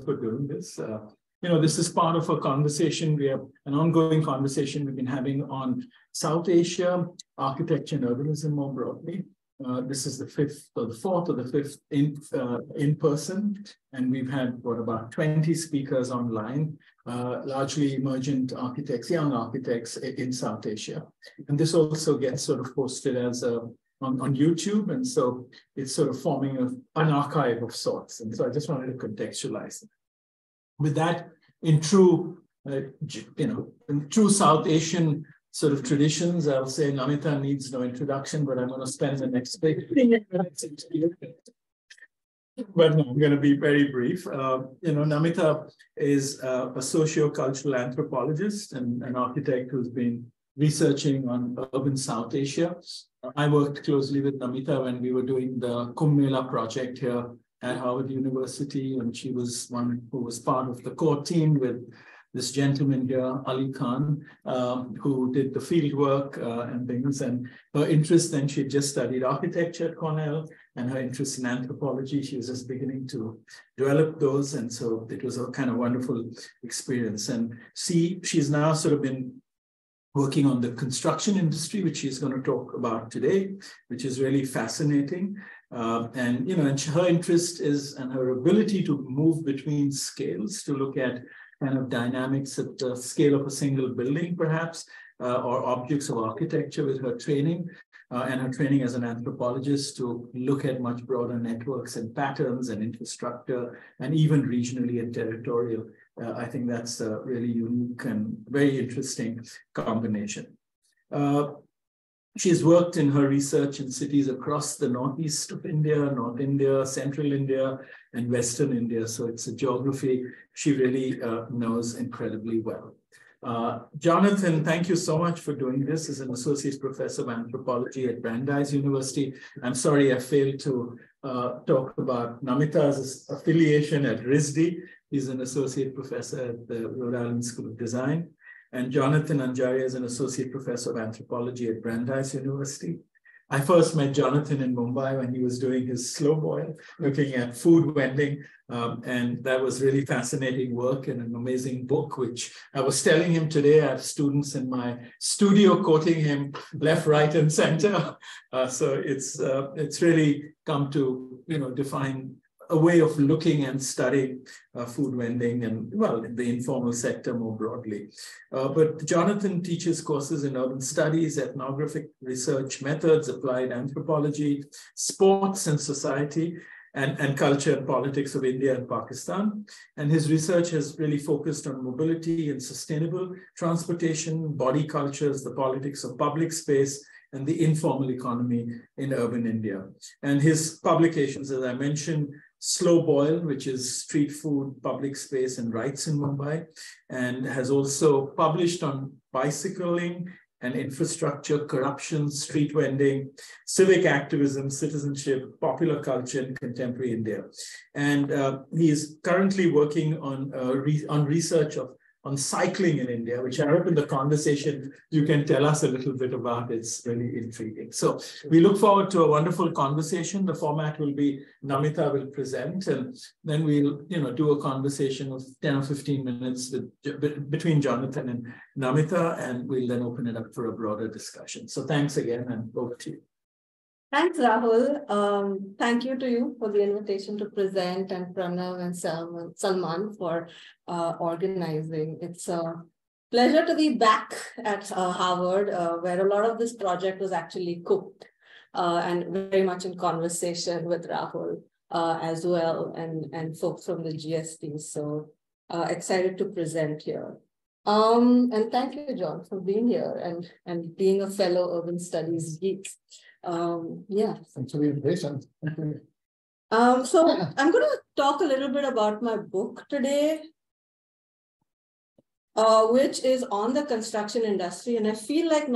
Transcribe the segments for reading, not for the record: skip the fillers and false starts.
for doing this. This is part of a conversation. We have an ongoing conversation we've been having on South Asia, architecture and urbanism more broadly. This is the fourth or the fifth in person, and we've had about 20 speakers online, largely emergent architects, young architects in South Asia. And this also gets sort of posted as on YouTube, and so it's sort of forming an archive of sorts. And so I just wanted to contextualize it. With that, in true South Asian sort of traditions, I'll say Namita needs no introduction, but I'm going to spend the next 15 minutes but no, I'm going to be very brief. Namita is a socio-cultural anthropologist and an architect who's been researching on urban South Asia. I worked closely with Namita when we were doing the Kumbh Mela project here at Harvard University, and she was one who was part of the core team with this gentleman here, Ali Khan, who did the field work and things. And her interest then, she just studied architecture at Cornell, and her interest in anthropology, she was just beginning to develop those. And so it was a kind of wonderful experience. And she's now sort of been working on the construction industry, which she's going to talk about today, which is really fascinating. And her interest is, and her ability to move between scales to look at kind of dynamics at the scale of a single building, perhaps, or objects of architecture with her training, and her training as an anthropologist to look at much broader networks and patterns and infrastructure, and even regionally and territorial. I think that's a really unique and very interesting combination. She's worked in her research in cities across the northeast of India, North India, Central India, and Western India. So it's a geography she really knows incredibly well. Jonathan, thank you so much for doing this as an associate professor of anthropology at Brandeis University. I'm sorry I failed to talk about Namita's affiliation at RISD. He's an associate professor at the Rhode Island School of Design. And Jonathan Anjaria is an associate professor of anthropology at Brandeis University. I first met Jonathan in Mumbai when he was doing his slow boil, looking at food vending. And that was really fascinating work and an amazing book, which I was telling him today. I have students in my studio quoting him left, right, and center. So it's really come to, define a way of looking and studying food vending and, well, in the informal sector more broadly. But Jonathan teaches courses in urban studies, ethnographic research methods, applied anthropology, sports and society, and culture and politics of India and Pakistan. And his research has really focused on mobility and sustainable transportation, body cultures, the politics of public space, and the informal economy in urban India. And his publications, as I mentioned, Slow Boil, which is street food, public space, and rights in Mumbai, and has also published on bicycling and infrastructure, corruption, street vending, civic activism, citizenship, popular culture in contemporary India. And he is currently working on research on cycling in India, which I hope in the conversation you can tell us a little bit about. It's really intriguing. So we look forward to a wonderful conversation. The format will be Namita will present, and then we'll do a conversation of 10 or 15 minutes between Jonathan and Namita, and we'll then open it up for a broader discussion. So thanks again, and over to you. Thanks, Rahul. Thank you to you for the invitation to present, and Pranav and Salman for organizing. It's a pleasure to be back at Harvard, where a lot of this project was actually cooked and very much in conversation with Rahul as well, and folks from the GST. So excited to present here. And thank you, John, for being here and being a fellow urban studies geek. Yeah. Thanks for the invitation. So I'm going to talk a little bit about my book today, which is on the construction industry. And I feel like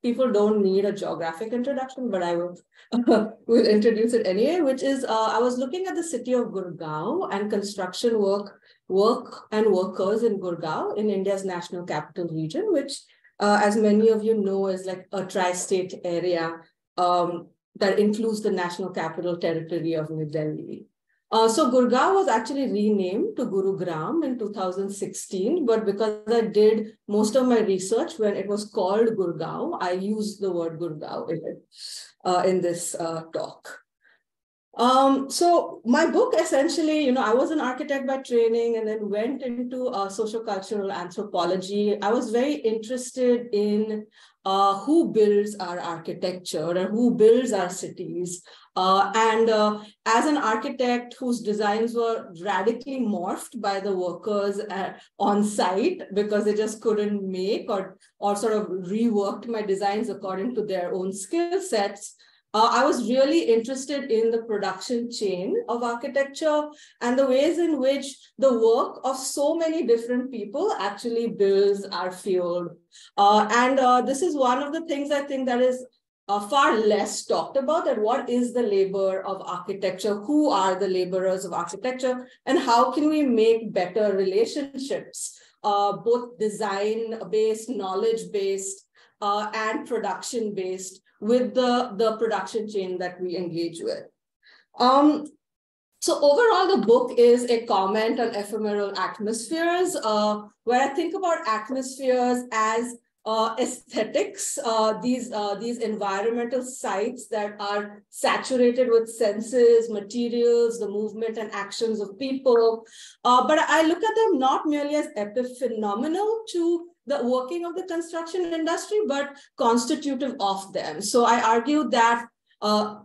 people don't need a geographic introduction, but I will introduce it anyway, which is I was looking at the city of Gurgaon and construction work and workers in Gurgaon in India's national capital region, which as many of you know, is like a tri-state area that includes the national capital territory of New Delhi. So Gurgaon was actually renamed to Gurugram in 2016, but because I did most of my research when it was called Gurgaon, I used the word Gurgaon in this talk. So my book essentially, I was an architect by training and then went into sociocultural anthropology. I was very interested in who builds our architecture and who builds our cities. As an architect whose designs were radically morphed by the workers on site because they just couldn't make or sort of reworked my designs according to their own skill sets, I was really interested in the production chain of architecture and the ways in which the work of so many different people actually builds our field. This is one of the things I think that is far less talked about, that what is the labor of architecture, who are the laborers of architecture, and how can we make better relationships, both design-based, knowledge-based, and production-based, with the production chain that we engage with. So overall, the book is a comment on ephemeral atmospheres, where I think about atmospheres as aesthetics, these environmental sites that are saturated with senses, materials, the movement and actions of people. But I look at them not merely as epiphenomenal to the working of the construction industry, but constitutive of them. So I argue that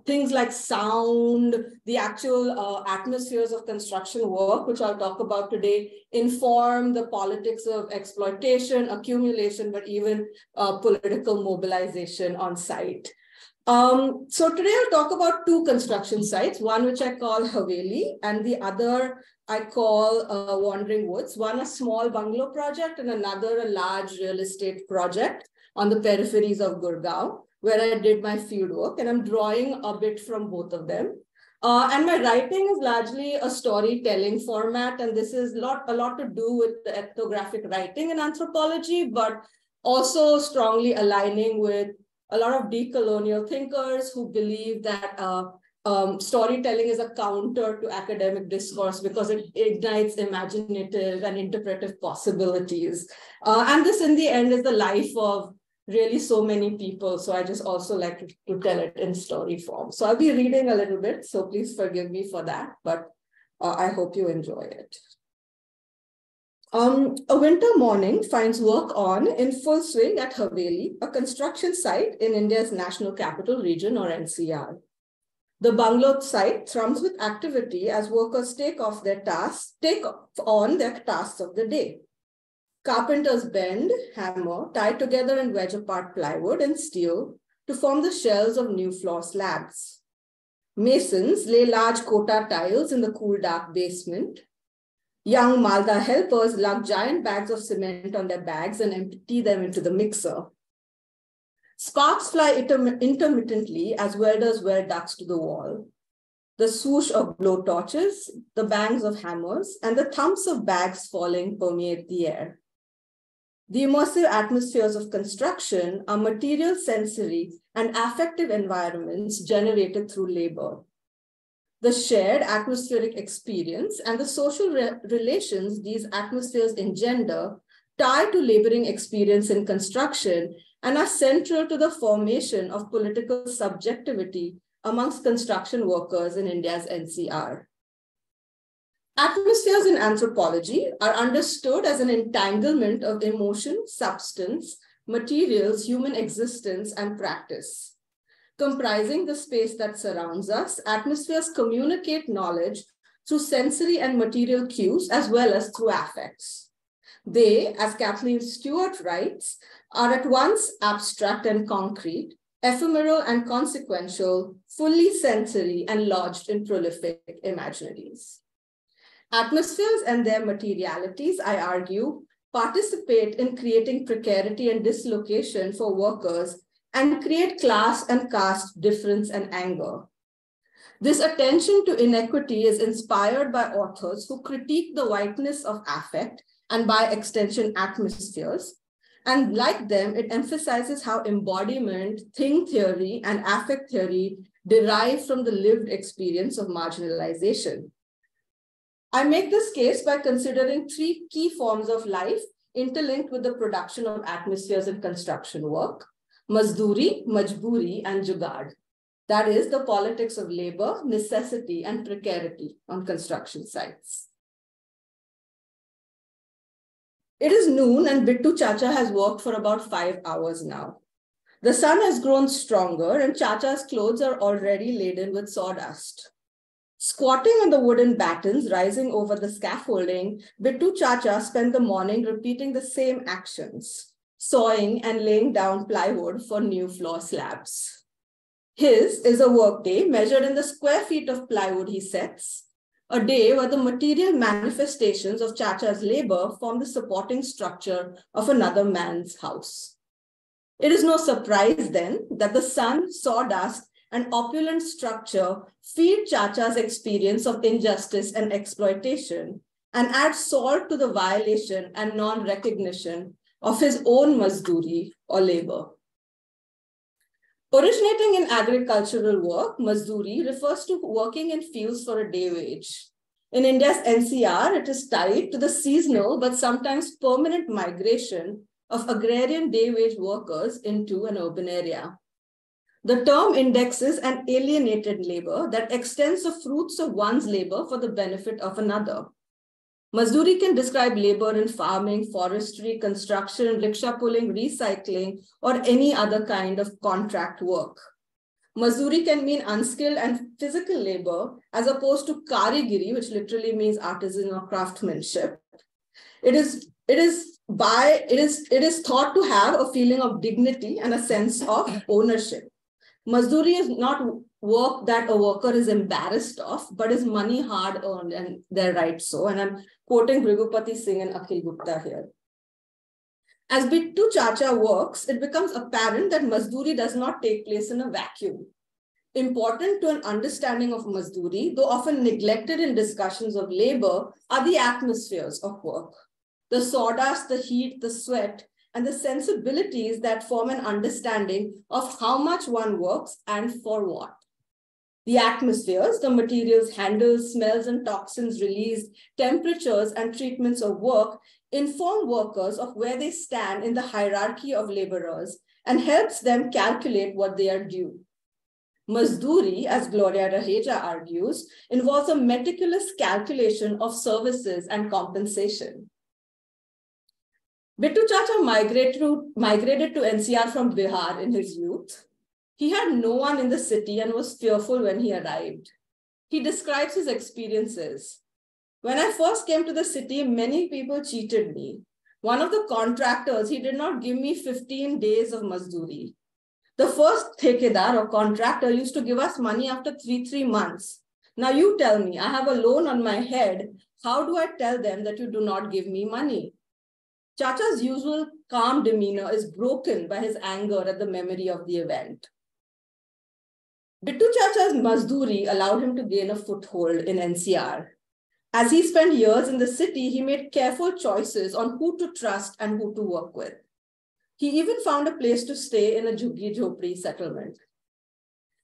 things like sound, the actual atmospheres of construction work, which I'll talk about today, inform the politics of exploitation, accumulation, but even political mobilization on site. So today I'll talk about two construction sites, one which I call Haveli and the other I call Wandering Woods, one a small bungalow project and another a large real estate project on the peripheries of Gurgaon, where I did my field work, and I'm drawing a bit from both of them. And my writing is largely a storytelling format, and this is a lot to do with the ethnographic writing in anthropology, but also strongly aligning with a lot of decolonial thinkers who believe that storytelling is a counter to academic discourse because it ignites imaginative and interpretive possibilities. And this, in the end, is the life of really so many people. So I just also like to tell it in story form. So I'll be reading a little bit, so please forgive me for that, but I hope you enjoy it. A winter morning finds work on in full swing at Haveli, a construction site in India's National Capital Region, or NCR. The bungalow site thrums with activity as workers take on their tasks of the day. Carpenters bend, hammer, tie together and wedge apart plywood and steel to form the shells of new floor slabs. Masons lay large kota tiles in the cool, dark basement. Young Malda helpers lug giant bags of cement on their bags and empty them into the mixer. Sparks fly intermittently as welders weld ducts to the wall. The swoosh of blow torches, the bangs of hammers, and the thumps of bags falling permeate the air. The immersive atmospheres of construction are material, sensory, and affective environments generated through labor. The shared atmospheric experience and the social relations these atmospheres engender tie to laboring experience in construction and are central to the formation of political subjectivity amongst construction workers in India's NCR. Atmospheres in anthropology are understood as an entanglement of emotion, substance, materials, human existence, and practice. Comprising the space that surrounds us, atmospheres communicate knowledge through sensory and material cues as well as through affects. They, as Kathleen Stewart writes, are at once abstract and concrete, ephemeral and consequential, fully sensory and lodged in prolific imaginaries. Atmospheres and their materialities, I argue, participate in creating precarity and dislocation for workers and create class and caste difference and anger. This attention to inequity is inspired by authors who critique the whiteness of affect and by extension atmospheres. And like them, it emphasizes how embodiment, thing theory, and affect theory derive from the lived experience of marginalization. I make this case by considering three key forms of life interlinked with the production of atmospheres in construction work: mazduri, majburi, and jugaad. That is the politics of labor, necessity, and precarity on construction sites. It is noon and Bittu Chacha has worked for about 5 hours now. The sun has grown stronger and Chacha's clothes are already laden with sawdust. Squatting on the wooden battens rising over the scaffolding, Bittu Chacha spent the morning repeating the same actions, sawing and laying down plywood for new floor slabs. His is a workday measured in the square feet of plywood he sets, a day where the material manifestations of Chacha's labor form the supporting structure of another man's house. It is no surprise then that the sun, sawdust, and opulent structure feed Chacha's experience of injustice and exploitation and add salt to the violation and non-recognition of his own mazduri or labor. Originating in agricultural work, mazduri refers to working in fields for a day wage. In India's NCR, it is tied to the seasonal but sometimes permanent migration of agrarian day wage workers into an urban area. The term indexes an alienated labor that extends the fruits of one's labor for the benefit of another. Mazduri can describe labor in farming, forestry, construction, rickshaw pulling, recycling, or any other kind of contract work. Mazduri can mean unskilled and physical labor as opposed to karigiri, which literally means artisan or craftsmanship. It is thought to have a feeling of dignity and a sense of ownership. Mazduri is not work that a worker is embarrassed of, but is money hard earned, and they're right so. And I'm quoting Bhrigupati Singh and Akhil Gupta here. As Bittu Chacha works, it becomes apparent that mazduri does not take place in a vacuum. Important to an understanding of mazduri, though often neglected in discussions of labor, are the atmospheres of work. The sawdust, the heat, the sweat, and the sensibilities that form an understanding of how much one works and for what. The atmospheres, the materials handled, smells and toxins released, temperatures and treatments of work inform workers of where they stand in the hierarchy of laborers and helps them calculate what they are due. Mazduri, as Gloria Raheja argues, involves a meticulous calculation of services and compensation. Bittu Chacha migrated to NCR from Bihar in his youth. He had no one in the city and was fearful when he arrived. He describes his experiences. When I first came to the city, many people cheated me. One of the contractors, he did not give me 15 days of mazduri. The first thekedar or contractor used to give us money after 3 months. Now you tell me, I have a loan on my head. How do I tell them that you do not give me money? Chacha's usual calm demeanor is broken by his anger at the memory of the event. Bittu Chacha's mazduri allowed him to gain a foothold in NCR. As he spent years in the city, he made careful choices on who to trust and who to work with. He even found a place to stay in a jhuggi jhopri settlement.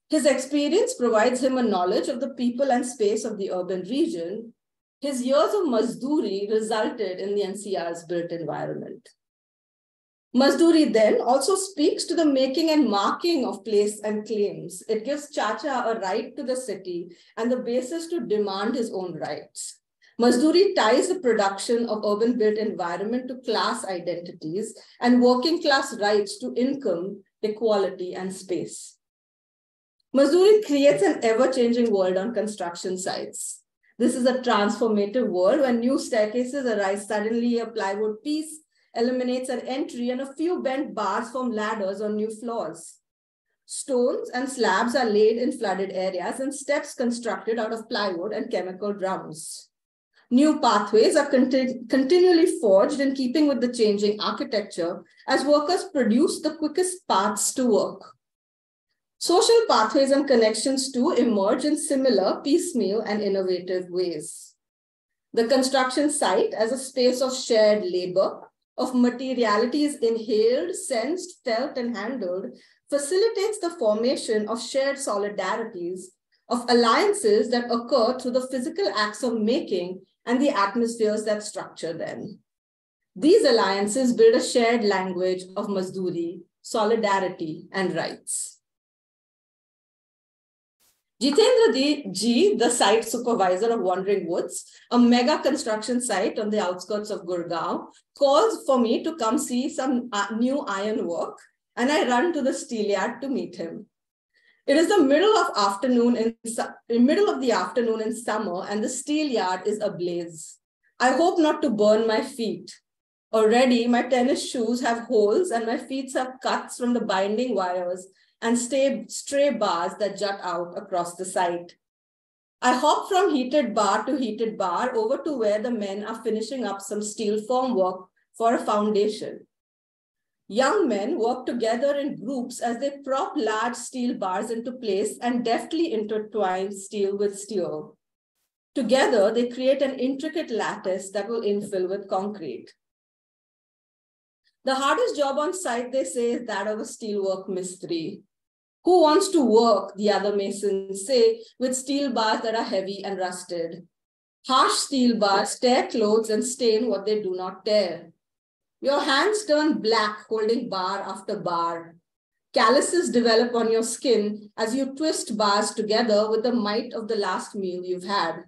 His experience provides him a knowledge of the people and space of the urban region. His years of mazduri resulted in the NCR's built environment. Mazduri then also speaks to the making and marking of place and claims. It gives Chacha a right to the city and the basis to demand his own rights. Mazduri ties the production of urban built environment to class identities and working class rights to income, equality, and space. Mazduri creates an ever-changing world on construction sites. This is a transformative world when new staircases arise suddenly, a plywood piece eliminates an entry, and a few bent bars form ladders on new floors. Stones and slabs are laid in flooded areas and steps constructed out of plywood and chemical drums. New pathways are continually forged in keeping with the changing architecture as workers produce the quickest paths to work. Social pathways and connections too emerge in similar, piecemeal, and innovative ways. The construction site as a space of shared labor, of materialities inhaled, sensed, felt, and handled, facilitates the formation of shared solidarities, of alliances that occur through the physical acts of making and the atmospheres that structure them. These alliances build a shared language of Mazduri, solidarity, and rights. Jitendra Ji, the site supervisor of Wandering Woods, a mega construction site on the outskirts of Gurgaon, calls for me to come see some new iron work, and I run to the steel yard to meet him. It is the middle of the afternoon in summer, and the steel yard is ablaze. I hope not to burn my feet. Already, my tennis shoes have holes, and my feet have cuts from the binding wires and stray bars that jut out across the site. I hop from heated bar to heated bar over to where the men are finishing up some steel formwork for a foundation. Young men work together in groups as they prop large steel bars into place and deftly intertwine steel with steel. Together, they create an intricate lattice that will infill with concrete. The hardest job on site, they say, is that of a steelwork mistri. Who wants to work, the other masons say, with steel bars that are heavy and rusted? Harsh steel bars tear clothes and stain what they do not tear. Your hands turn black holding bar after bar. Calluses develop on your skin as you twist bars together with the might of the last meal you've had.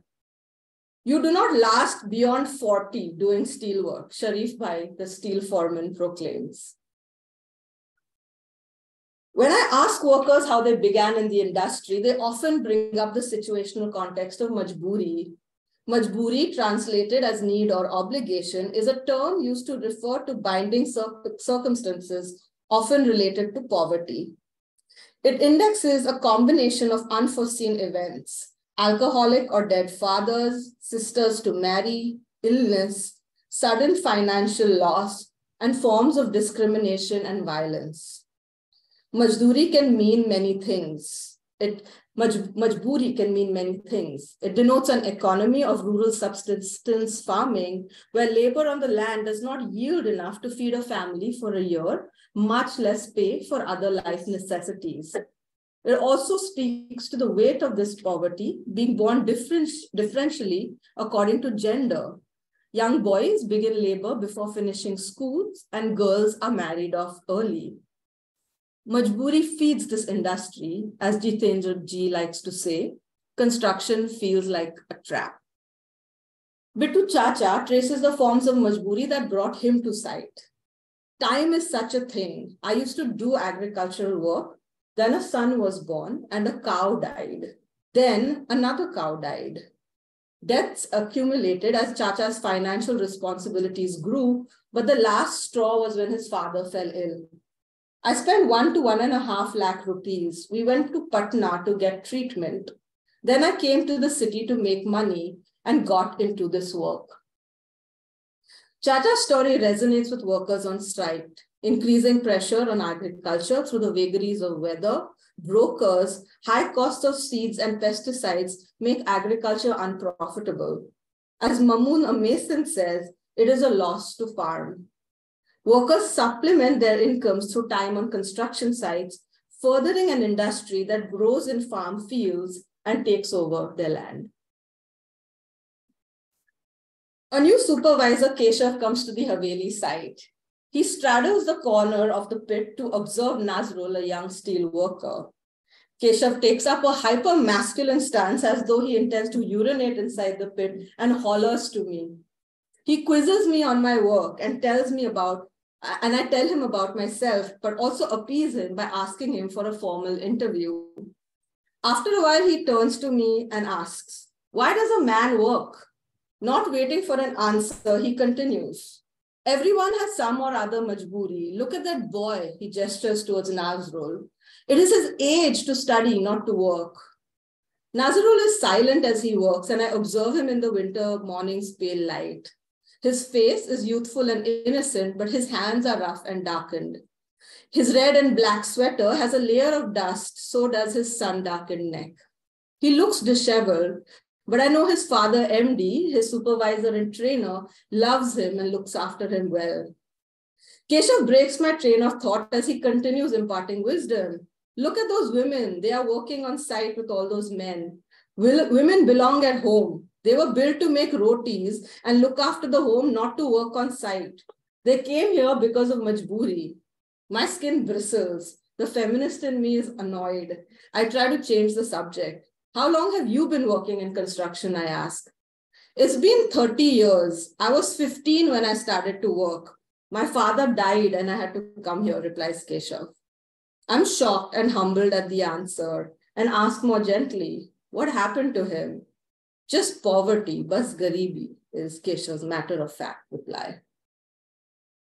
You do not last beyond 40 doing steel work, Sharif Bhai, the steel foreman, proclaims. When I ask workers how they began in the industry, they often bring up the situational context of majburi. Majburi, translated as need or obligation, is a term used to refer to binding circumstances often related to poverty. It indexes a combination of unforeseen events: alcoholic or dead fathers, sisters to marry, illness, sudden financial loss, and forms of discrimination and violence. Majduri can mean many things. Majburi can mean many things. It denotes an economy of rural subsistence farming where labor on the land does not yield enough to feed a family for a year, much less pay for other life necessities. It also speaks to the weight of this poverty being borne differentially according to gender. Young boys begin labor before finishing schools, and girls are married off early. Majburi feeds this industry, as Jitendra Ji likes to say. Construction feels like a trap. Bittu Chacha traces the forms of majburi that brought him to site. Time is such a thing. I used to do agricultural work. Then a son was born and a cow died. Then another cow died. Deaths accumulated as Chacha's financial responsibilities grew, but the last straw was when his father fell ill. I spent 1 to 1.5 lakh rupees. We went to Patna to get treatment. Then I came to the city to make money and got into this work. Chacha's story resonates with workers on strike. Increasing pressure on agriculture through the vagaries of weather, brokers, high cost of seeds and pesticides make agriculture unprofitable. As Mamoon, a mason, says, it is a loss to farm. Workers supplement their incomes through time on construction sites, furthering an industry that grows in farm fields and takes over their land. A new supervisor, Keshav, comes to the Haveli site. He straddles the corner of the pit to observe Nazrul, a young steel worker. Keshav takes up a hyper-masculine stance as though he intends to urinate inside the pit and hollers to me. He quizzes me on my work and I tell him about myself, but also appease him by asking him for a formal interview. After a while, he turns to me and asks, "Why does a man work?" Not waiting for an answer, he continues, "Everyone has some or other majburi. Look at that boy," he gestures towards Nazrul. "It is his age to study, not to work." Nazrul is silent as he works, and I observe him in the winter morning's pale light. His face is youthful and innocent, but his hands are rough and darkened. His red and black sweater has a layer of dust, so does his sun-darkened neck. He looks disheveled, but I know his father, MD, his supervisor and trainer, loves him and looks after him well. Keshav breaks my train of thought as he continues imparting wisdom. "Look at those women. They are working on site with all those men. Women belong at home. They were built to make rotis and look after the home, not to work on site. They came here because of majboori. My skin bristles. The feminist in me is annoyed. I try to change the subject. How long have you been working in construction, I ask. It's been 30 years. I was 15 when I started to work. My father died and I had to come here, replies Keshav. I'm shocked and humbled at the answer and ask more gently, what happened to him? Just poverty, bas garibi, is Keshav's matter-of-fact reply.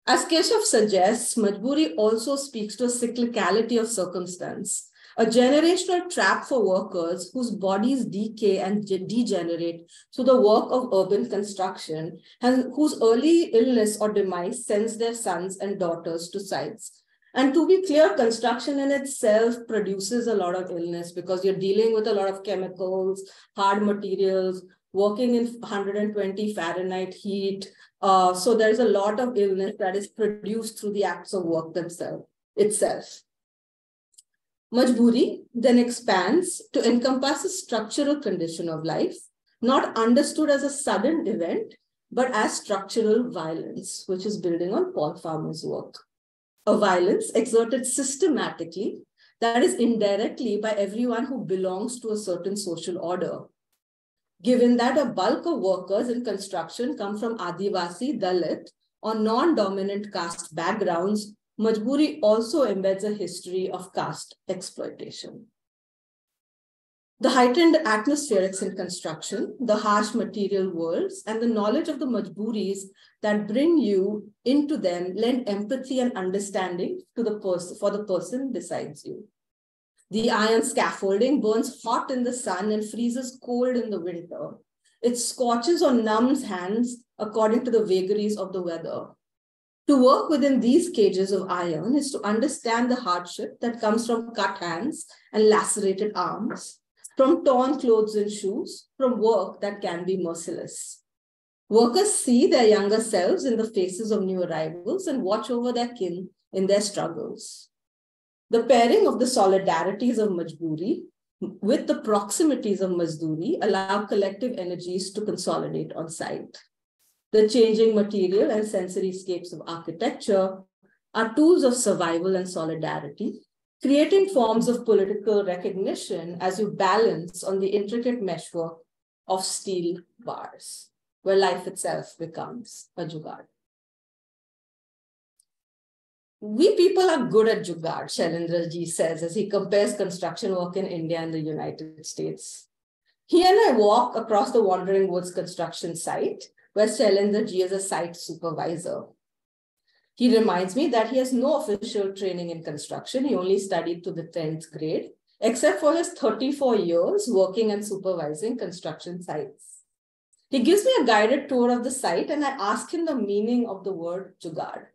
As Keshav suggests, majboori also speaks to a cyclicality of circumstance, a generational trap for workers whose bodies decay and degenerate through the work of urban construction and whose early illness or demise sends their sons and daughters to sites. And to be clear, construction in itself produces a lot of illness because you're dealing with a lot of chemicals, hard materials, working in 120 Fahrenheit heat. So there's a lot of illness that is produced through the acts of work themselves itself. Majboori then expands to encompass a structural condition of life, not understood as a sudden event, but as structural violence, which is building on Paul Farmer's work. A violence exerted systematically, that is indirectly by everyone who belongs to a certain social order. Given that a bulk of workers in construction come from Adivasi, Dalit, or non-dominant caste backgrounds, majboori also embeds a history of caste exploitation. The heightened atmospherics in construction, the harsh material worlds, and the knowledge of the majbooris that bring you into them lend empathy and understanding to the person, for the person besides you. The iron scaffolding burns hot in the sun and freezes cold in the winter. It scorches or numbs hands according to the vagaries of the weather. To work within these cages of iron is to understand the hardship that comes from cut hands and lacerated arms, from torn clothes and shoes, from work that can be merciless. Workers see their younger selves in the faces of new arrivals and watch over their kin in their struggles. The pairing of the solidarities of majboori with the proximities of mazdoori allow collective energies to consolidate on site. The changing material and sensory scapes of architecture are tools of survival and solidarity, creating forms of political recognition as you balance on the intricate meshwork of steel bars, where life itself becomes a jugaad. We people are good at jugaad, Shailendra-ji says as he compares construction work in India and the United States. He and I walk across the Wandering Woods construction site, where Shailendra-ji is a site supervisor. He reminds me that he has no official training in construction. He only studied to the 10th grade, except for his 34 years working and supervising construction sites. He gives me a guided tour of the site and I ask him the meaning of the word jugaad.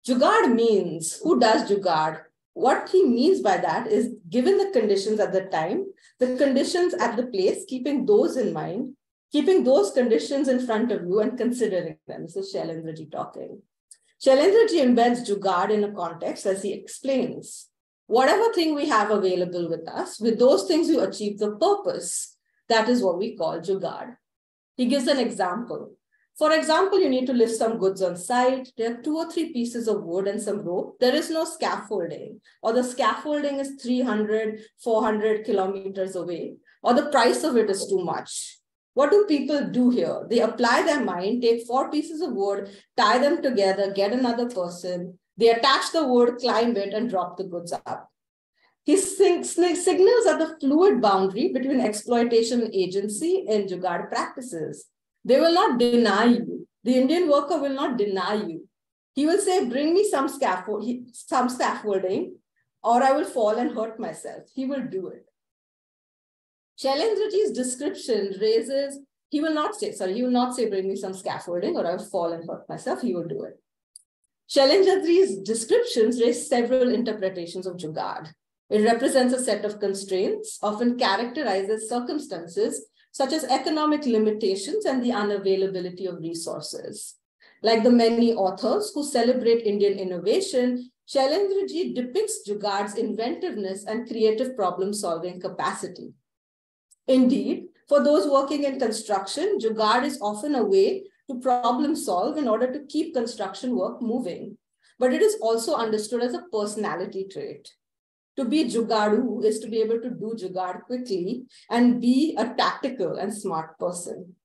Jugaad means, who does jugaad? What he means by that is, given the conditions at the time, the conditions at the place, keeping those in mind, keeping those conditions in front of you and considering them. This is Shailendra-ji talking. Shailendra-ji embeds jugaad in a context as he explains. Whatever thing we have available with us, with those things you achieve the purpose. That is what we call jugaad. He gives an example. For example, you need to lift some goods on site. There are 2 or 3 pieces of wood and some rope. There is no scaffolding, or the scaffolding is 300, 400 kilometers away, or the price of it is too much. What do people do here? They apply their mind, take 4 pieces of wood, tie them together, get another person. They attach the wood, climb it, and drop the goods up. He signals at the fluid boundary between exploitation and agency in jugaad practices. They will not deny you. The Indian worker will not deny you. He will say, bring me some scaffolding, or I will fall and hurt myself. He will do it. Shailendra-ji's description raises, he will not say, bring me some scaffolding or I will fall and hurt myself. He will do it. Shailendra-ji's descriptions raise several interpretations of jugaad. It represents a set of constraints, often characterizes circumstances such as economic limitations and the unavailability of resources. Like the many authors who celebrate Indian innovation, Shailendra-ji depicts jugaad's inventiveness and creative problem-solving capacity. Indeed, For those working in construction, jugaad is often a way to problem solve in order to keep construction work moving. But it is also understood as a personality trait. To be jugaadu is to be able to do jugaad quickly and be a tactical and smart person.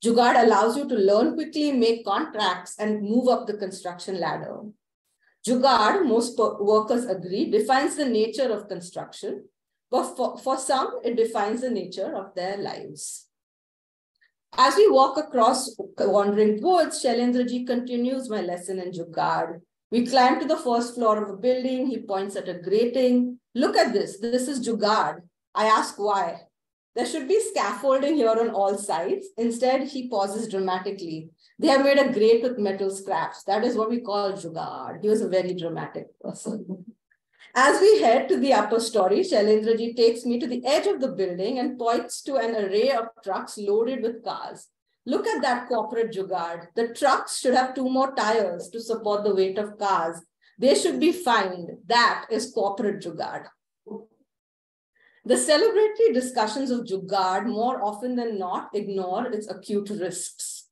Jugaad allows you to learn quickly, make contracts, and move up the construction ladder. Jugaad, most workers agree, defines the nature of construction, but for some, it defines the nature of their lives. As we walk across wandering woods, Shailendraji continues my lesson in jugaad. We climb to the first floor of a building. He points at a grating. Look at this. This is jugaad. I ask why. There should be scaffolding here on all sides. Instead, he pauses dramatically. They have made a grate with metal scraps. That is what we call jugaad. He was a very dramatic person. As we head to the upper story, Shailendraji takes me to the edge of the building and points to an array of trucks loaded with cars. Look at that corporate jugaad. The trucks should have 2 more tires to support the weight of cars. They should be fined. That is corporate jugaad. The celebratory discussions of jugaad more often than not ignore its acute risks,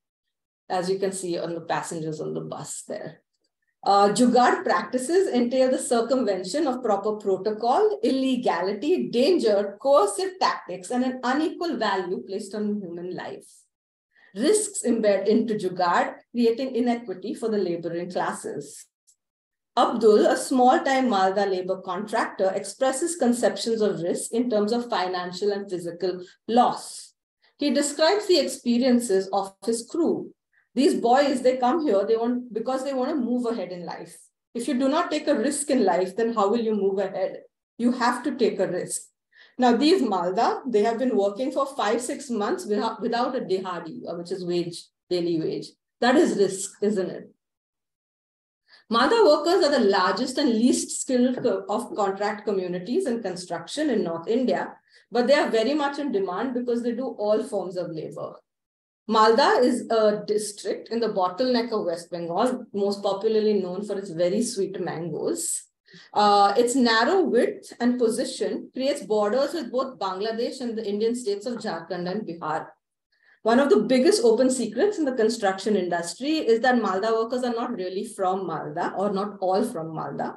as you can see on the passengers on the bus there. Jugaad practices entail the circumvention of proper protocol, illegality, danger, coercive tactics, and an unequal value placed on human life. Risks embed into jugaad, creating inequity for the laboring classes. Abdul, a small-time Malda labor contractor, expresses conceptions of risk in terms of financial and physical loss. He describes the experiences of his crew. These boys, they come here because they want to move ahead in life. If you do not take a risk in life, then how will you move ahead? You have to take a risk. Now, these Malda, they have been working for 5-6 months without a dihadi, which is daily wage. That is risk, isn't it? Malda workers are the largest and least skilled of contract communities in construction in North India, but they are very much in demand because they do all forms of labor. Malda is a district in the bottleneck of West Bengal, most popularly known for its very sweet mangoes. Its narrow width and position creates borders with both Bangladesh and the Indian states of Jharkhand and Bihar. One of the biggest open secrets in the construction industry is that Malda workers are not really from Malda, or not all from Malda.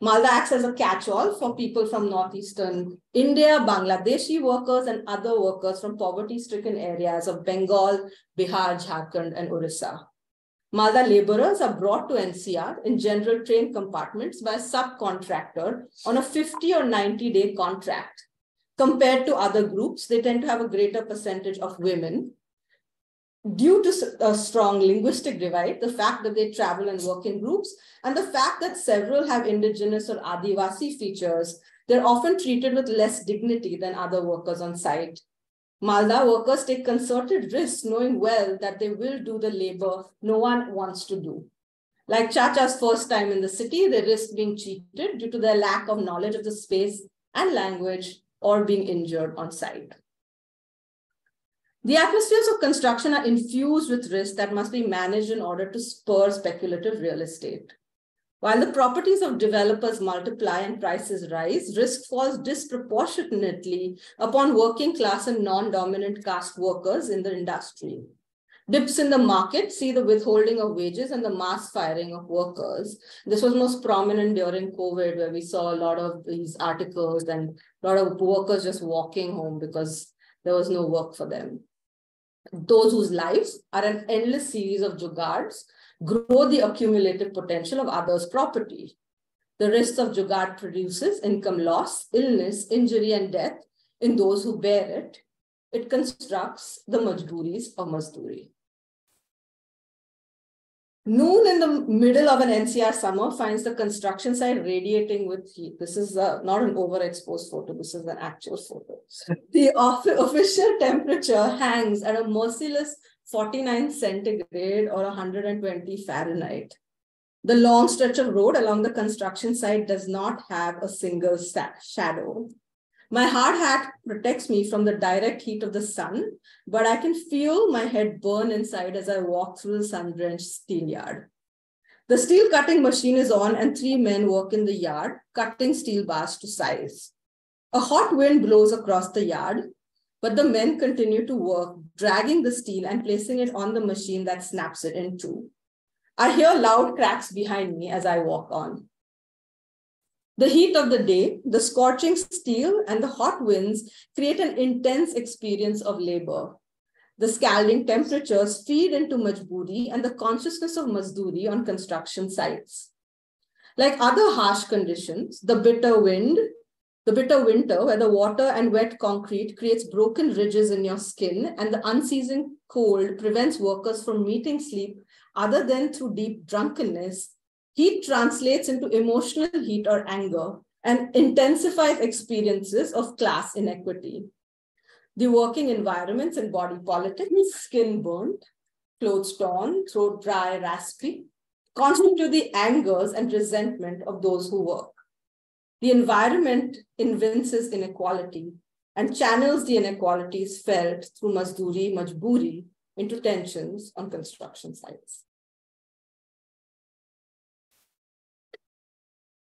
Malda acts as a catch-all for people from northeastern India, Bangladeshi workers, and other workers from poverty-stricken areas of Bengal, Bihar, Jharkhand, and Orissa. Malda laborers are brought to NCR in general train compartments by a subcontractor on a 50 or 90-day contract. Compared to other groups, they tend to have a greater percentage of women. Due to a strong linguistic divide, the fact that they travel and work in groups, and the fact that several have indigenous or Adivasi features, they're often treated with less dignity than other workers on site. Malda workers take concerted risks knowing well that they will do the labor no one wants to do. Like Chacha's first time in the city, they risk being cheated due to their lack of knowledge of the space and language or being injured on site. The atmospheres of construction are infused with risk that must be managed in order to spur speculative real estate. While the properties of developers multiply and prices rise, risk falls disproportionately upon working class and non-dominant caste workers in the industry. Dips in the market see the withholding of wages and the mass firing of workers. This was most prominent during COVID, where we saw a lot of these articles and a lot of workers just walking home because there was no work for them. Those whose lives are an endless series of jugaads grow the accumulative potential of others' property. The risk of jugaad produces income loss, illness, injury, and death in those who bear it. It constructs the majburis of mazduri. Noon in the middle of an NCR summer finds the construction site radiating with heat. This is not an overexposed photo. This is an actual photo. The official temperature hangs at a merciless 49 centigrade or 120 Fahrenheit. The long stretch of road along the construction site does not have a single shadow. My hard hat protects me from the direct heat of the sun, but I can feel my head burn inside as I walk through the sun-drenched steel yard. The steel cutting machine is on and 3 men work in the yard, cutting steel bars to size. A hot wind blows across the yard, but the men continue to work, dragging the steel and placing it on the machine that snaps it in two. I hear loud cracks behind me as I walk on. The heat of the day, the scorching steel, and the hot winds create an intense experience of labor. The scalding temperatures feed into majboori and the consciousness of mazduri on construction sites. Like other harsh conditions, the bitter winter, where the water and wet concrete creates broken ridges in your skin, and the unceasing cold prevents workers from meeting sleep other than through deep drunkenness, heat translates into emotional heat or anger and intensifies experiences of class inequity. The working environments and body politics, skin burnt, clothes torn, throat dry, raspy, constitute the angers and resentment of those who work. The environment evinces inequality and channels the inequalities felt through majboori into tensions on construction sites.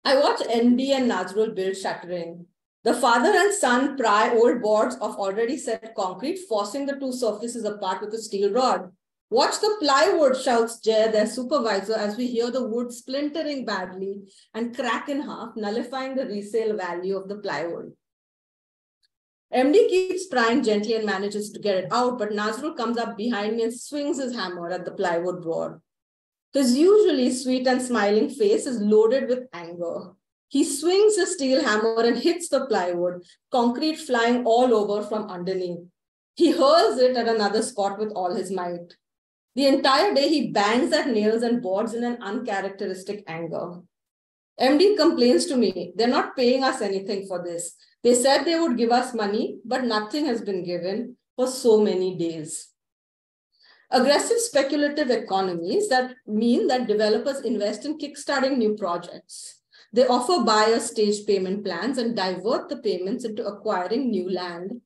I watch ND and Nazrul build shuttering. The father and son pry old boards of already set concrete, forcing the two surfaces apart with a steel rod. Watch the plywood, shouts Jay, their supervisor, as we hear the wood splintering badly and crack in half, nullifying the resale value of the plywood. MD keeps prying gently and manages to get it out, but Nazrul comes up behind me and swings his hammer at the plywood board. His usually sweet and smiling face is loaded with anger. He swings his steel hammer and hits the plywood, concrete flying all over from underneath. He hurls it at another spot with all his might. The entire day, he bangs at nails and boards in an uncharacteristic anger. MD complains to me, they're not paying us anything for this. They said they would give us money, but nothing has been given for so many days. Aggressive speculative economies that mean that developers invest in kickstarting new projects. They offer buyers staged payment plans and divert the payments into acquiring new land.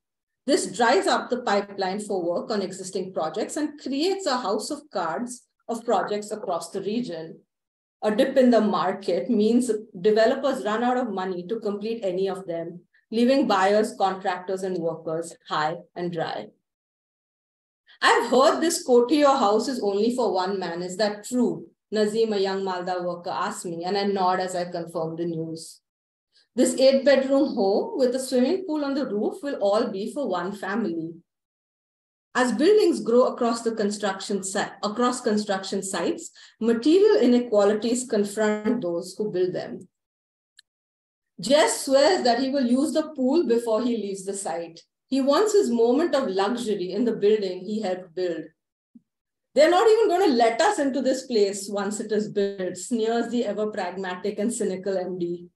This dries up the pipeline for work on existing projects and creates a house of cards of projects across the region. A dip in the market means developers run out of money to complete any of them, leaving buyers, contractors, and workers high and dry. I've heard this quote to your house is only for one man. Is that true? Nazim, a young Malda worker, asked me, and I nod as I confirm the news. This 8-bedroom home with a swimming pool on the roof will all be for one family. As buildings grow across construction sites, material inequalities confront those who build them. Jess swears that he will use the pool before he leaves the site. He wants his moment of luxury in the building he helped build. They're not even going to let us into this place once it is built, sneers the ever pragmatic and cynical MD.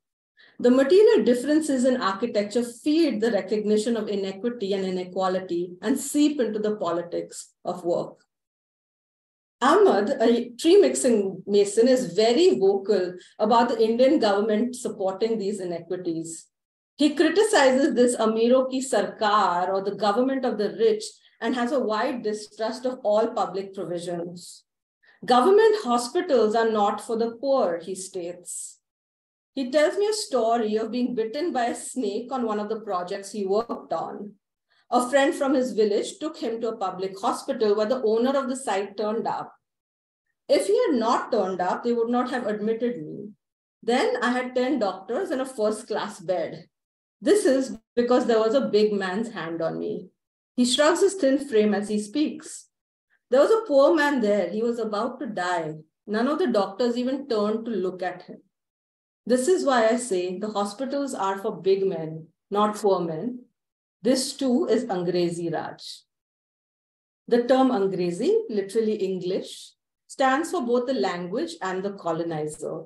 The material differences in architecture feed the recognition of inequity and inequality and seep into the politics of work. Ahmad, a tree mixing mason, is very vocal about the Indian government supporting these inequities. He criticizes this Amiro ki Sarkar, or the government of the rich, and has a wide distrust of all public provisions. Government hospitals are not for the poor, he states. He tells me a story of being bitten by a snake on one of the projects he worked on. A friend from his village took him to a public hospital where the owner of the site turned up. If he had not turned up, they would not have admitted me. Then I had 10 doctors and a first-class bed. This is because there was a big man's hand on me. He shrugs his thin frame as he speaks. There was a poor man there. He was about to die. None of the doctors even turned to look at him. This is why I say the hospitals are for big men, not poor men. This too is Angrezi Raj. The term Angrezi, literally English, stands for both the language and the colonizer.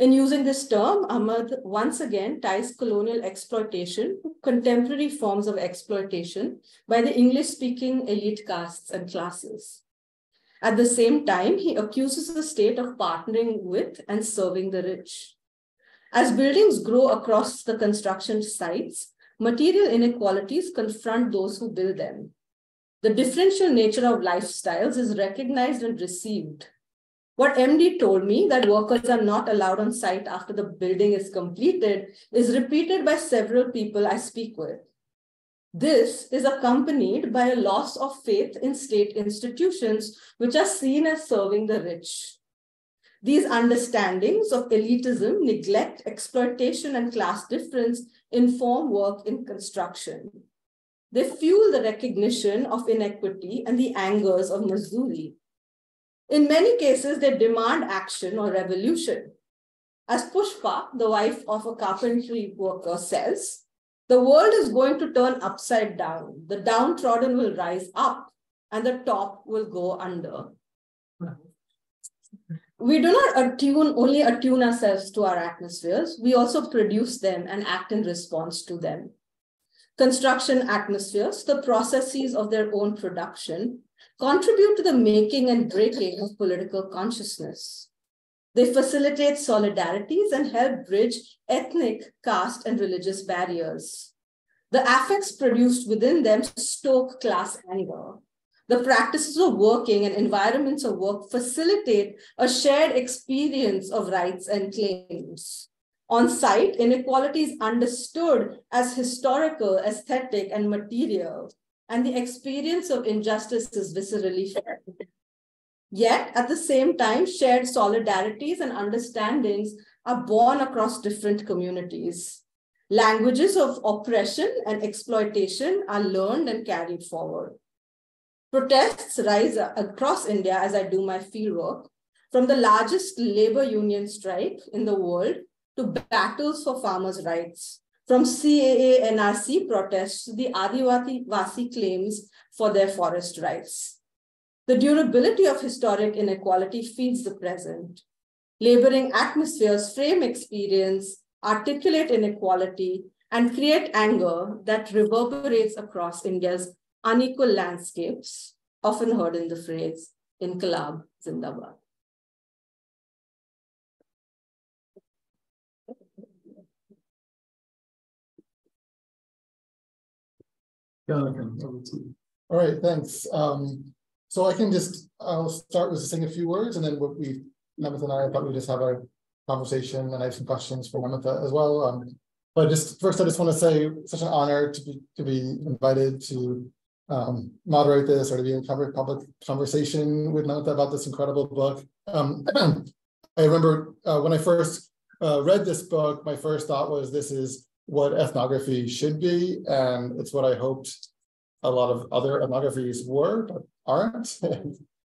In using this term, Ahmad once again ties colonial exploitation to contemporary forms of exploitation by the English-speaking elite castes and classes. At the same time, he accuses the state of partnering with and serving the rich. As buildings grow across the construction sites, material inequalities confront those who build them. The differential nature of lifestyles is recognized and received. What MD told me, that workers are not allowed on site after the building is completed, is repeated by several people I speak with. This is accompanied by a loss of faith in state institutions, which are seen as serving the rich. These understandings of elitism, neglect, exploitation, and class difference inform work in construction. They fuel the recognition of inequity and the angers of Mazuri. In many cases, they demand action or revolution. As Pushpa, the wife of a carpentry worker, says, the world is going to turn upside down. The downtrodden will rise up and the top will go under. We do not only attune ourselves to our atmospheres, we also produce them and act in response to them. Construction atmospheres, the processes of their own production, contribute to the making and breaking of political consciousness. They facilitate solidarities and help bridge ethnic, caste, and religious barriers. The affects produced within them stoke class anger. The practices of working and environments of work facilitate a shared experience of rights and claims. On site, inequality is understood as historical, aesthetic, and material, and the experience of injustice is viscerally felt. Yet, at the same time, shared solidarities and understandings are born across different communities. Languages of oppression and exploitation are learned and carried forward. Protests rise across India as I do my fieldwork, from the largest labor union strike in the world to battles for farmers' rights, from CAA NRC protests to the Adivasi claims for their forest rights. The durability of historic inequality feeds the present. Laboring atmospheres frame experience, articulate inequality, and create anger that reverberates across India's unequal landscapes, often heard in the phrase, Inqilab Zindabad. All right, thanks. So I'll start with saying a few words, and then Namita and I thought we'd just have a conversation, and I have some questions for Namita as well. But first, I just want to say it's such an honor to be invited to moderate this or to be in public conversation with Namita about this incredible book. I remember when I first read this book, my first thought was this is what ethnography should be, and it's what I hoped a lot of other ethnographies were, but aren't.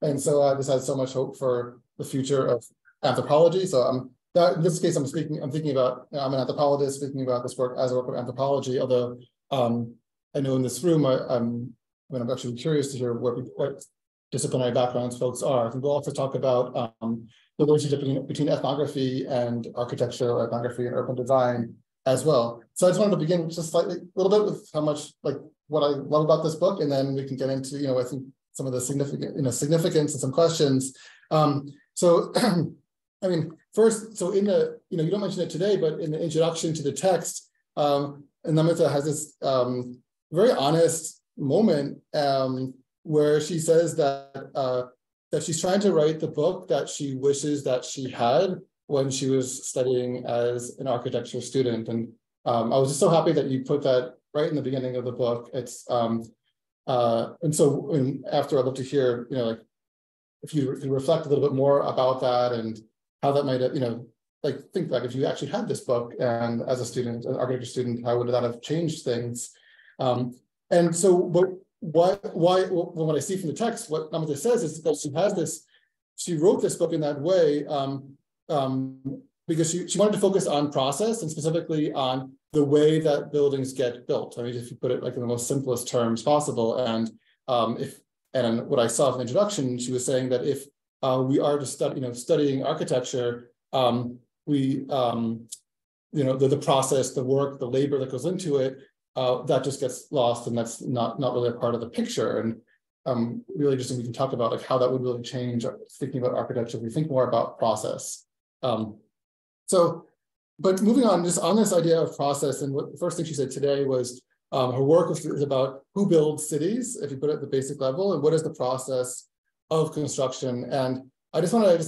And so I just had so much hope for the future of anthropology. So in this case, I'm thinking about, I'm an anthropologist speaking about this work as a work of anthropology, although I know in this room, I'm actually curious to hear what disciplinary backgrounds folks are. I think we'll also talk about the relationship between ethnography and architecture, or ethnography and urban design as well. So I just wanted to begin just a little bit with how much, what I love about this book, and then we can get into, I think some of the significance and some questions. So, I mean, first, so in the, you don't mention it today, but in the introduction to the text, Namita has this very honest moment where she says that she's trying to write the book that she wishes that she had when she was studying as an architecture student. And I was just so happy that you put that right in the beginning of the book. It's and so after, I'd love to hear, if you reflect a little bit more about that and how that might have, think back if you actually had this book and as a student, an architecture student, how would that have changed things? And so, but what I see from the text, what Namita says is that she wrote this book in that way because she wanted to focus on process and specifically on the way that buildings get built. I mean, if you put it in the most simplest terms possible. And what I saw in the introduction, she was saying that if we are to studying architecture, the process, the work, the labor that goes into it, that just gets lost, and that's not really a part of the picture. And really interesting, we can talk about how that would really change thinking about architecture if we think more about process. But moving on, just on this idea of process, and what the first thing she said today was her work is about who builds cities, if you put it at the basic level, and what is the process of construction. And I just want to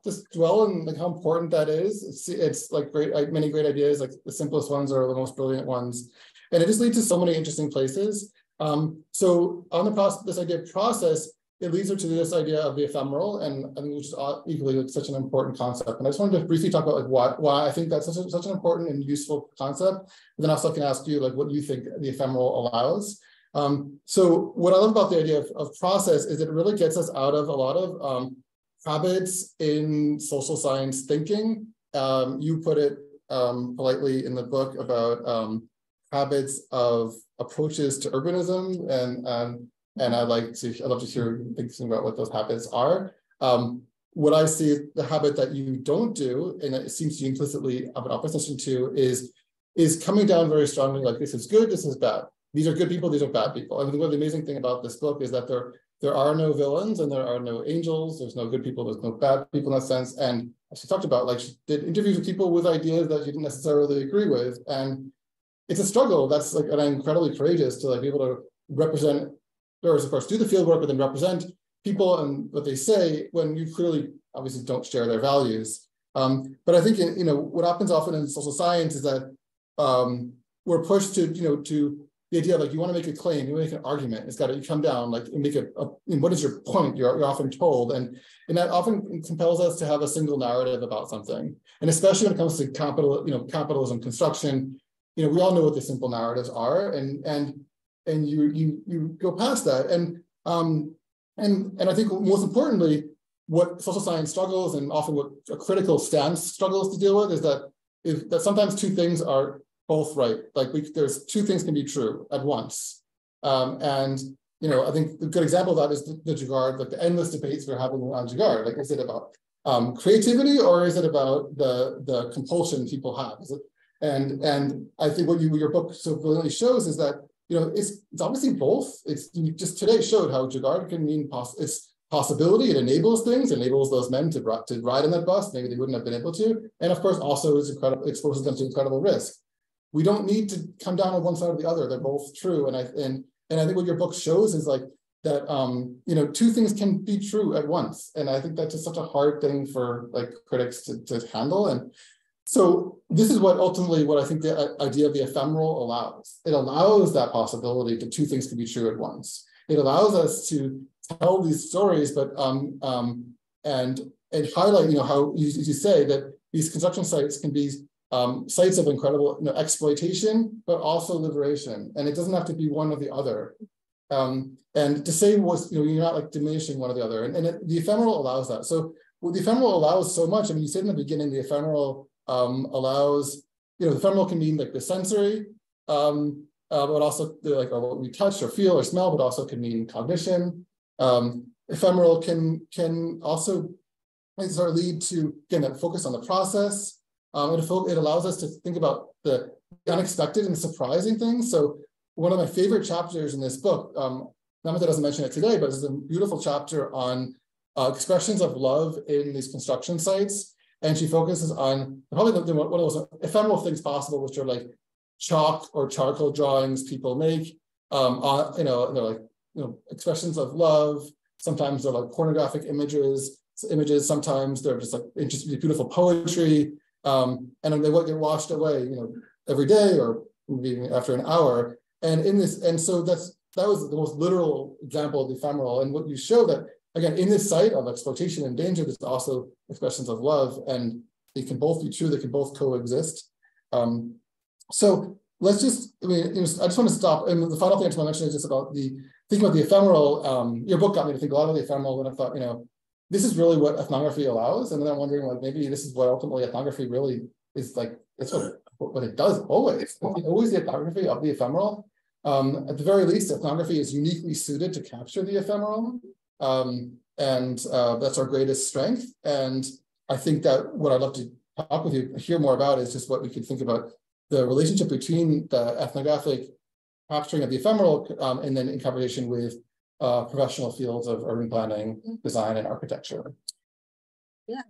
just dwell on how important that is. It's great, many great ideas, like the simplest ones are the most brilliant ones. And it just leads to so many interesting places. So on the process, this idea of process, it leads her to this idea of the ephemeral, and I think which is equally like such an important concept. And I just wanted to briefly talk about like why I think that's such an important and useful concept. And then also I can ask you like what you think the ephemeral allows. So what I love about the idea of process is that it really gets us out of a lot of habits in social science thinking. You put it politely in the book about habits of approaches to urbanism, and I'd love to hear you thinking about what those habits are. What I see the habit that you don't do, and it seems to you implicitly have an opposition to, is coming down very strongly like this is good, this is bad. These are good people, these are bad people. I mean, the amazing thing about this book is that there are no villains and there are no angels. There's no good people, there's no bad people in that sense. And as she talked about, like she did interviews with people with ideas that she didn't necessarily agree with. And it's a struggle. That's like, and I'm incredibly courageous to like be able to represent, or of course do the field work, but then represent people and what they say when you clearly obviously don't share their values. But I think, what happens often in social science is that we're pushed to, to the idea of like, you want to make a claim, you want to make an argument, it's got to come down, like make what is your point? You're often told. And that often compels us to have a single narrative about something. And especially when it comes to capitalism, construction, we all know what the simple narratives are. And you go past that. And I think most importantly, what social science struggles and often what a critical stance struggles to deal with is that sometimes two things are both right. Like there's two things can be true at once. I think a good example of that is the Jagard, like the endless debates we're having on Jagard. Like, is it about creativity or is it about the compulsion people have? And I think what your book so brilliantly shows is that it's obviously both. You just today showed how Jagard can mean it's possibility. It enables things, enables those men to ride in that bus. Maybe they wouldn't have been able to. And of course, also exposes them to incredible risk. We don't need to come down on one side or the other. They're both true. And I think what your book shows is like that, two things can be true at once. And I think that's just such a hard thing for like critics to handle. And so this is what I think the idea of the ephemeral allows. It allows that possibility that two things can be true at once. It allows us to tell these stories, but and highlight, how you say that these construction sites can be sites of incredible exploitation, but also liberation. And it doesn't have to be one or the other. And to say you're not like diminishing one or the other. And the ephemeral allows that. So what the ephemeral allows so much, I mean, you said in the beginning, the ephemeral allows, the ephemeral can mean like the sensory, but also like what we touch or feel or smell, but also can mean cognition. Ephemeral can also sort of lead to, again, that focus on the process. It allows us to think about the unexpected and surprising things. So one of my favorite chapters in this book, Namita doesn't mention it today, but it's a beautiful chapter on expressions of love in these construction sites. And she focuses on probably one of those ephemeral things possible, which are like chalk or charcoal drawings people make, they're like, expressions of love. Sometimes they're like pornographic images. Sometimes they're just like interesting, beautiful poetry. And then they get washed away, every day or maybe after an hour. So that was the most literal example of the ephemeral. And what you show that, again, in this site of exploitation and danger, there's also expressions of love, and they can both be true, they can both coexist. So let's just, I just want to stop. And the final thing I just want to mention is just about thinking about the ephemeral. Your book got me to think a lot of the ephemeral, and I thought, this is really what ethnography allows. And then I'm wondering, like, maybe this is what ultimately ethnography really is like. That's what it does always. It's always the ethnography of the ephemeral. At the very least, ethnography is uniquely suited to capture the ephemeral. And that's our greatest strength. And I think that what I'd love to talk with you, hear more about, is just what we could think about the relationship between the ethnographic capturing of the ephemeral and then in combination with professional fields of urban planning, design, and architecture. Yeah.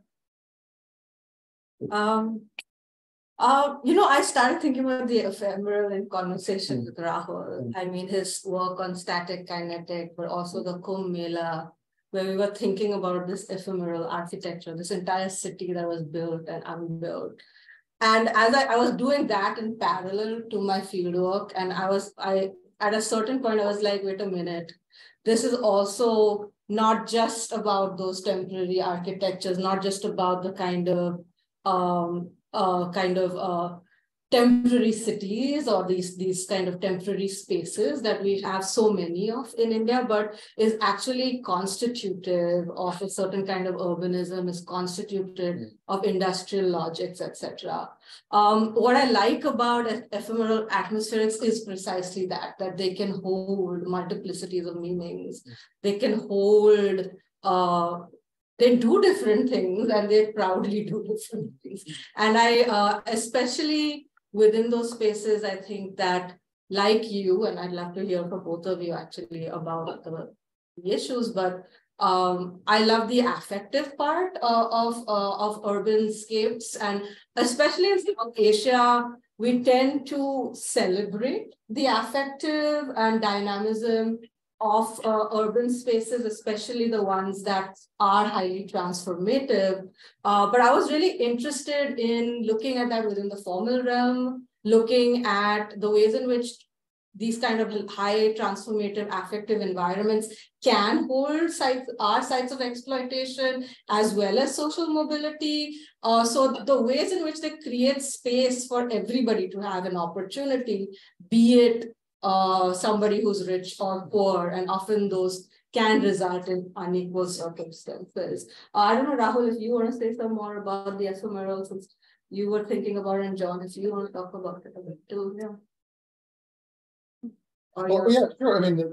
I started thinking about the ephemeral in conversation with Rahul. I mean, his work on static kinetic, but also the Kumbh Mela, where we were thinking about this ephemeral architecture, this entire city that was built and unbuilt. And as I was doing that in parallel to my fieldwork, and at a certain point, I was like, wait a minute, this is also not just about those temporary architectures, not just about the kind of temporary cities or these kind of temporary spaces that we have so many of in India, but is actually constitutive of a certain kind of urbanism, is constituted of industrial logics, etc. What I like about ephemeral atmospherics is precisely that they can hold multiplicities of meanings. They can hold, they do different things and they proudly do different things. And I, especially within those spaces, I think that, like you, and I'd love to hear from both of you actually about the issues, but I love the affective part of urban scapes, and especially in South Asia, we tend to celebrate the affective and dynamism of urban spaces, especially the ones that are highly transformative. But I was really interested in looking at that within the formal realm, looking at the ways in which these kind of high transformative affective environments can hold sites of exploitation as well as social mobility. So the ways in which they create space for everybody to have an opportunity, be it somebody who's rich or poor, and often those can result in unequal circumstances. I don't know, Rahul, if you want to say some more about the ephemeral, since you were thinking about it, and John, if you want to talk about it a bit too. Yeah. Well, yeah, sure. I mean,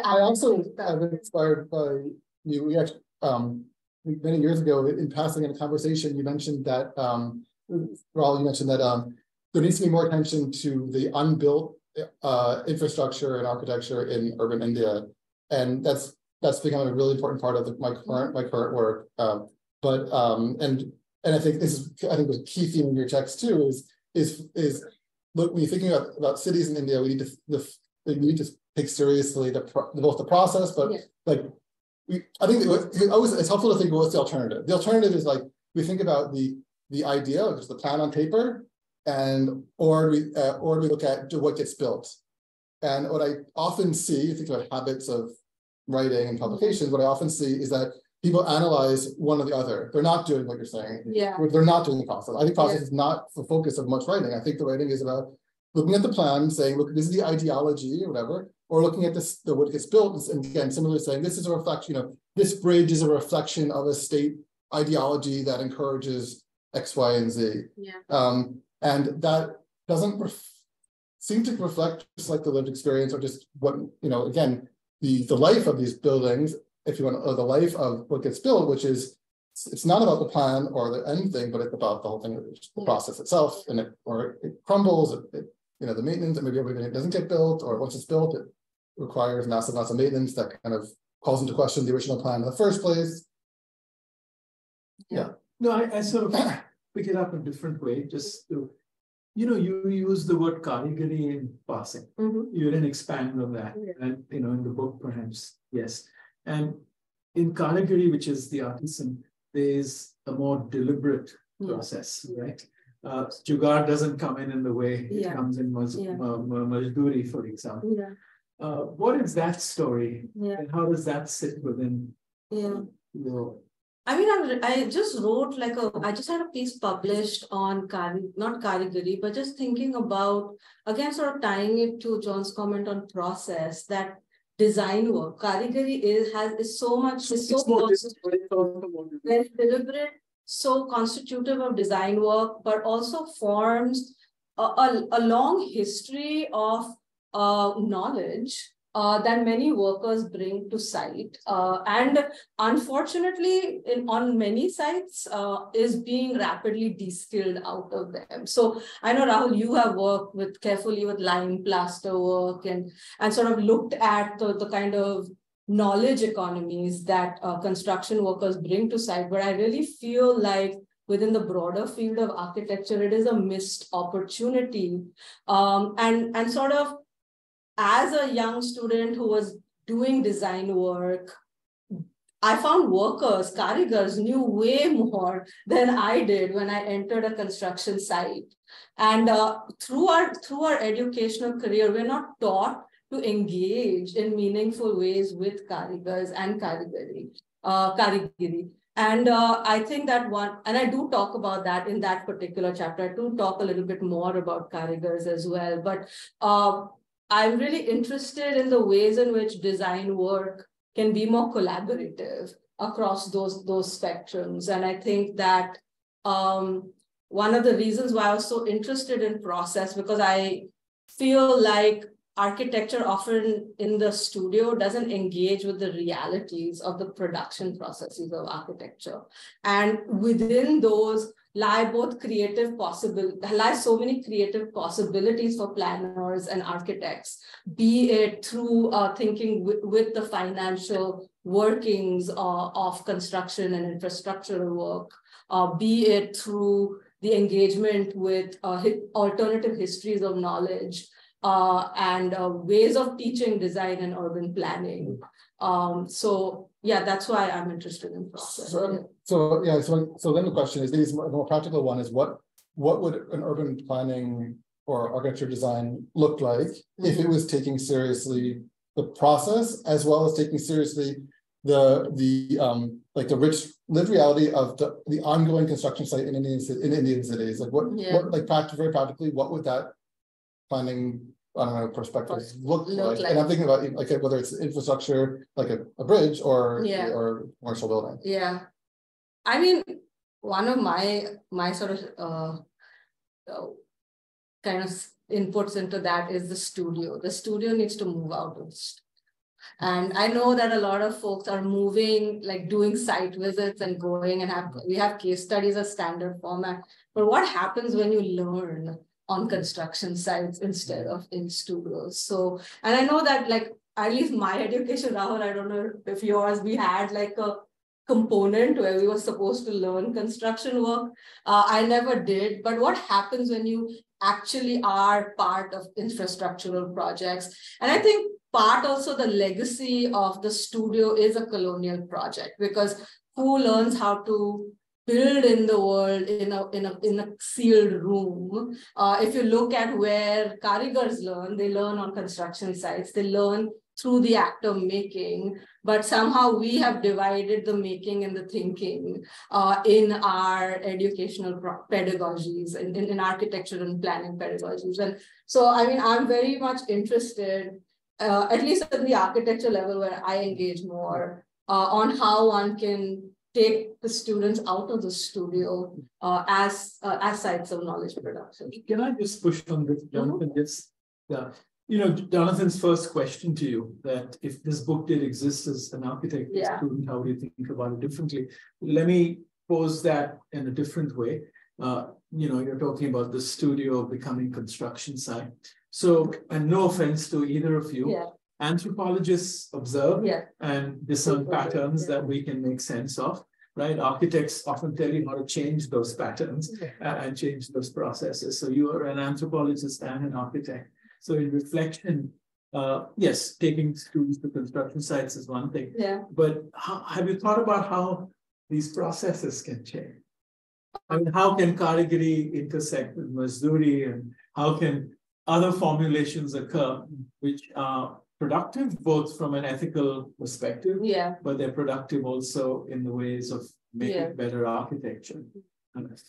I also have been inspired by you. We actually, many years ago, in passing in a conversation, you mentioned that, Rahul, you mentioned that there needs to be more attention to the unbuilt infrastructure and architecture in urban India, and that's become a really important part of my current work. And I think the key theme in your text too is look, when you're thinking about cities in India, we need to take seriously both the process, but I think it's helpful to think of what's the alternative. The alternative is like we think about the idea, which is the plan on paper, or we look at what gets built. And what I often see, think about habits of writing and publications, what I often see is that people analyze one or the other. They're not doing what you're saying. Yeah. They're not doing the process. I think process is not the focus of much writing. I think the writing is about looking at the plan, saying, look, this is the ideology or whatever, or looking at what gets built, and again, similarly saying, this is a reflection, this bridge is a reflection of a state ideology that encourages X, Y, and Z. Yeah. And that doesn't seem to reflect just like the lived experience or just what, again, the life of these buildings, if you want, or the life of what gets built, which is, it's not about the plan or the end thing, but it's about the whole thing, the process itself, and it crumbles, the maintenance, and maybe everything doesn't get built, or once it's built, it requires massive amounts of maintenance that kind of calls into question the original plan in the first place. Yeah. No, I sort of pick it up a different way, just to, you use the word karigari in passing. You didn't expand on that, and in the book perhaps, yes. And in karigari, which is the artisan, there is a more deliberate process, right? Jugaad doesn't come in the way it comes in Majduri, for example. What is that story? And how does that sit within your... I mean, I just wrote I just had a piece published on not karigari, but just thinking about, again, sort of tying it to John's comment on process, that design work, karigari is very deliberate, so constitutive of design work, but also forms a long history of knowledge that many workers bring to site, and unfortunately on many sites is being rapidly de-skilled out of them. So I know, Rahul, you have worked carefully with lime plaster work and sort of looked at the kind of knowledge economies that construction workers bring to site, but I really feel like within the broader field of architecture, it is a missed opportunity, and sort of, as a young student who was doing design work, I found workers, karigars knew way more than I did when I entered a construction site. And through our educational career, we're not taught to engage in meaningful ways with karigars and karigari. And I think that and I do talk about that in that particular chapter. I do talk a little bit more about karigars as well, but I'm really interested in the ways in which design work can be more collaborative across those spectrums. And I think that one of the reasons why I was so interested in process, because I feel like architecture often in the studio doesn't engage with the realities of the production processes of architecture. And within those lie so many creative possibilities for planners and architects, be it through thinking with the financial workings of construction and infrastructural work, be it through the engagement with alternative histories of knowledge, and ways of teaching design and urban planning. So yeah, that's why I'm interested in process. So then the question is, the more practical one is, what would an urban planning or architecture design look like if it was taking seriously the process as well as taking seriously the rich lived reality of the ongoing construction site in Indian cities? Like very practically, what would that planning, I don't know, perspective look like? And I'm thinking about like whether it's infrastructure, like a bridge or commercial building. Yeah, I mean, one of my sort of kind of inputs into that is the studio. The studio needs to move out of the studio. And I know that a lot of folks are moving, like doing site visits and going and we have case studies as standard format. But what happens when you learn on construction sites instead of in studios? So, and I know that like, at least my education, Rahul, I don't know if yours, we had like a component where we were supposed to learn construction work. I never did, but what happens when you actually are part of infrastructural projects? And I think part also the legacy of the studio is a colonial project, because who learns how to build in the world in a sealed room? If you look at where karigars learn, they learn on construction sites, they learn through the act of making, but somehow we have divided the making and the thinking in our educational pedagogies, in architecture and planning pedagogies. And so, I mean, I'm very much interested, at least at the architecture level where I engage more, on how one can take the students out of the studio as sites of knowledge production. Can I just push on this, Jonathan? Yes. Yeah. You know, Jonathan's first question to you, that if this book did exist as an architect student, how do you think about it differently? Let me pose that in a different way. You know, you're talking about the studio becoming construction site. So, and no offense to either of you, anthropologists observe and discern patterns that we can make sense of, right? Architects often tell you how to change those patterns and change those processes. So you are an anthropologist and an architect. So in reflection, yes, taking students to construction sites is one thing. But have you thought about how these processes can change? I mean, how can karigari intersect with Mazduri, and how can other formulations occur which are productive both from an ethical perspective, but they're productive also in the ways of making better architecture.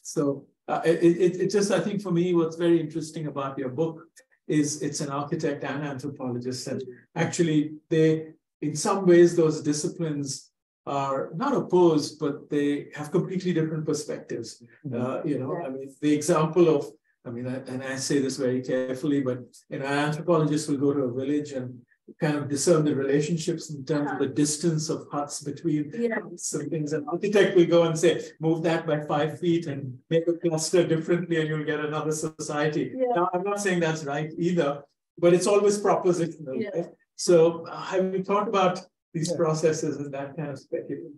So it just, I think for me, what's very interesting about your book is it's an architect and anthropologist, and actually they, in some ways, those disciplines are not opposed, but they have completely different perspectives. You know, I mean, the example of, I mean, and I say this very carefully, but you know, an anthropologist will go to a village and kind of discern the relationships in terms of the distance of huts between some things. An architect will go and say, move that by 5 feet and make a cluster differently, and you'll get another society. Now, I'm not saying that's right either, but it's always propositional. Right? So have you thought about these processes and that kind of speculative?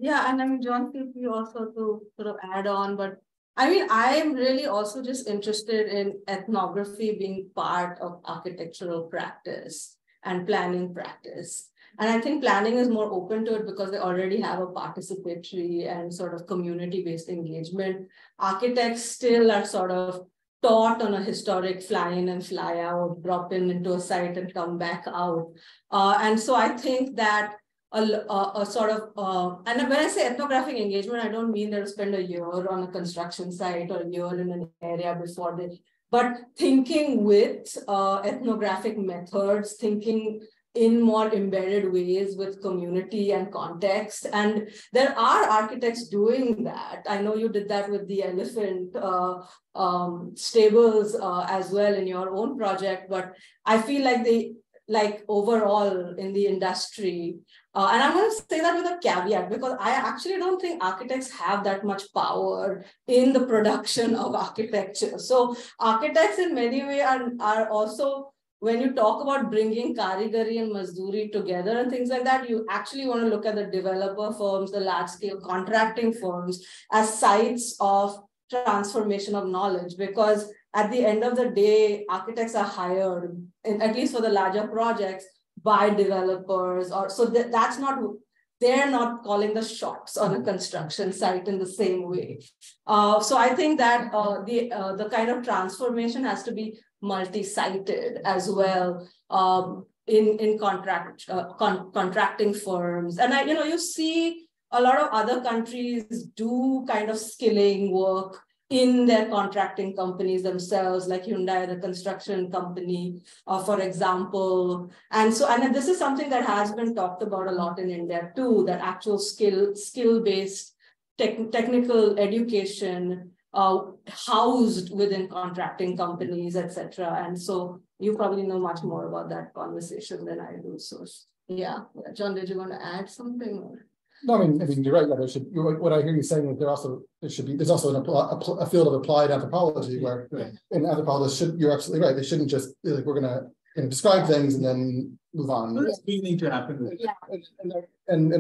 Yeah, and I mean, John, feel free also to sort of add on, but I mean, I'm really also just interested in ethnography being part of architectural practice and planning practice. And I think planning is more open to it because they already have a participatory and sort of community-based engagement. Architects still are sort of taught on a historic fly in and fly out, drop in into a site and come back out. And so I think that a sort of, and when I say ethnographic engagement, I don't mean they'll spend a year on a construction site or a year in an area before they, but thinking with ethnographic methods, thinking in more embedded ways with community and context. And there are architects doing that. I know you did that with the elephant stables as well in your own project, but I feel like overall in the industry, and I'm going to say that with a caveat, because I actually don't think architects have that much power in the production of architecture. So architects in many ways are also, when you talk about bringing karigari and mazduri together and things like that, you actually want to look at the developer firms, the large scale contracting firms as sites of transformation of knowledge, because at the end of the day, architects are hired, at least for the larger projects, by developers, or so that's not, they're not calling the shots on a construction site in the same way. So I think that the kind of transformation has to be multi-sited as well in contracting firms. And you see a lot of other countries do kind of skilling work in their contracting companies themselves, like Hyundai, the construction company, for example. And this is something that has been talked about a lot in India too, that actual skill-based technical education housed within contracting companies, etc. And so you probably know much more about that conversation than I do. So yeah, John, did you want to add something? No, I mean, you're right. Yeah, there should. What I hear you saying is there's also a field of applied anthropology where in anthropologists you're absolutely right. They shouldn't just be like, we're going to describe things and then move on. That's beginning to happen. And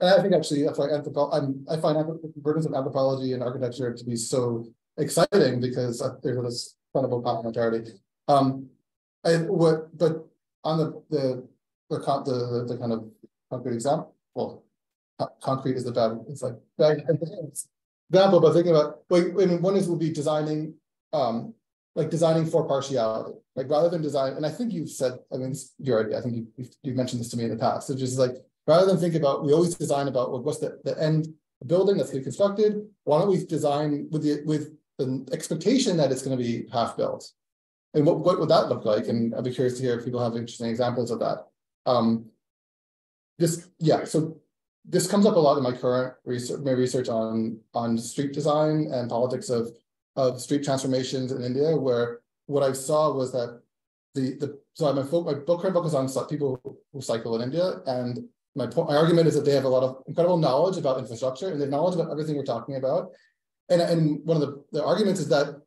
I think actually that's why I find the burdens of anthropology and architecture to be so exciting, because there's this incredible complementarity. But on the kind of concrete example, well, concrete is the bad, it's like bad example, but thinking about, one will be designing, designing for partiality, like rather than design, and I think you've said, I mean, it's your idea, I think you've mentioned this to me in the past, so just like, rather than think about, we always design about what's the end building that's being constructed, why don't we design with the expectation that it's going to be half built? And what would that look like? And I'd be curious to hear if people have interesting examples of that. So this comes up a lot in my current research on street design and politics of street transformations in India, where what I saw was that my book current book is on people who cycle in India, and my argument is that they have a lot of incredible knowledge about infrastructure and they have knowledge about everything we're talking about. And one of the arguments is that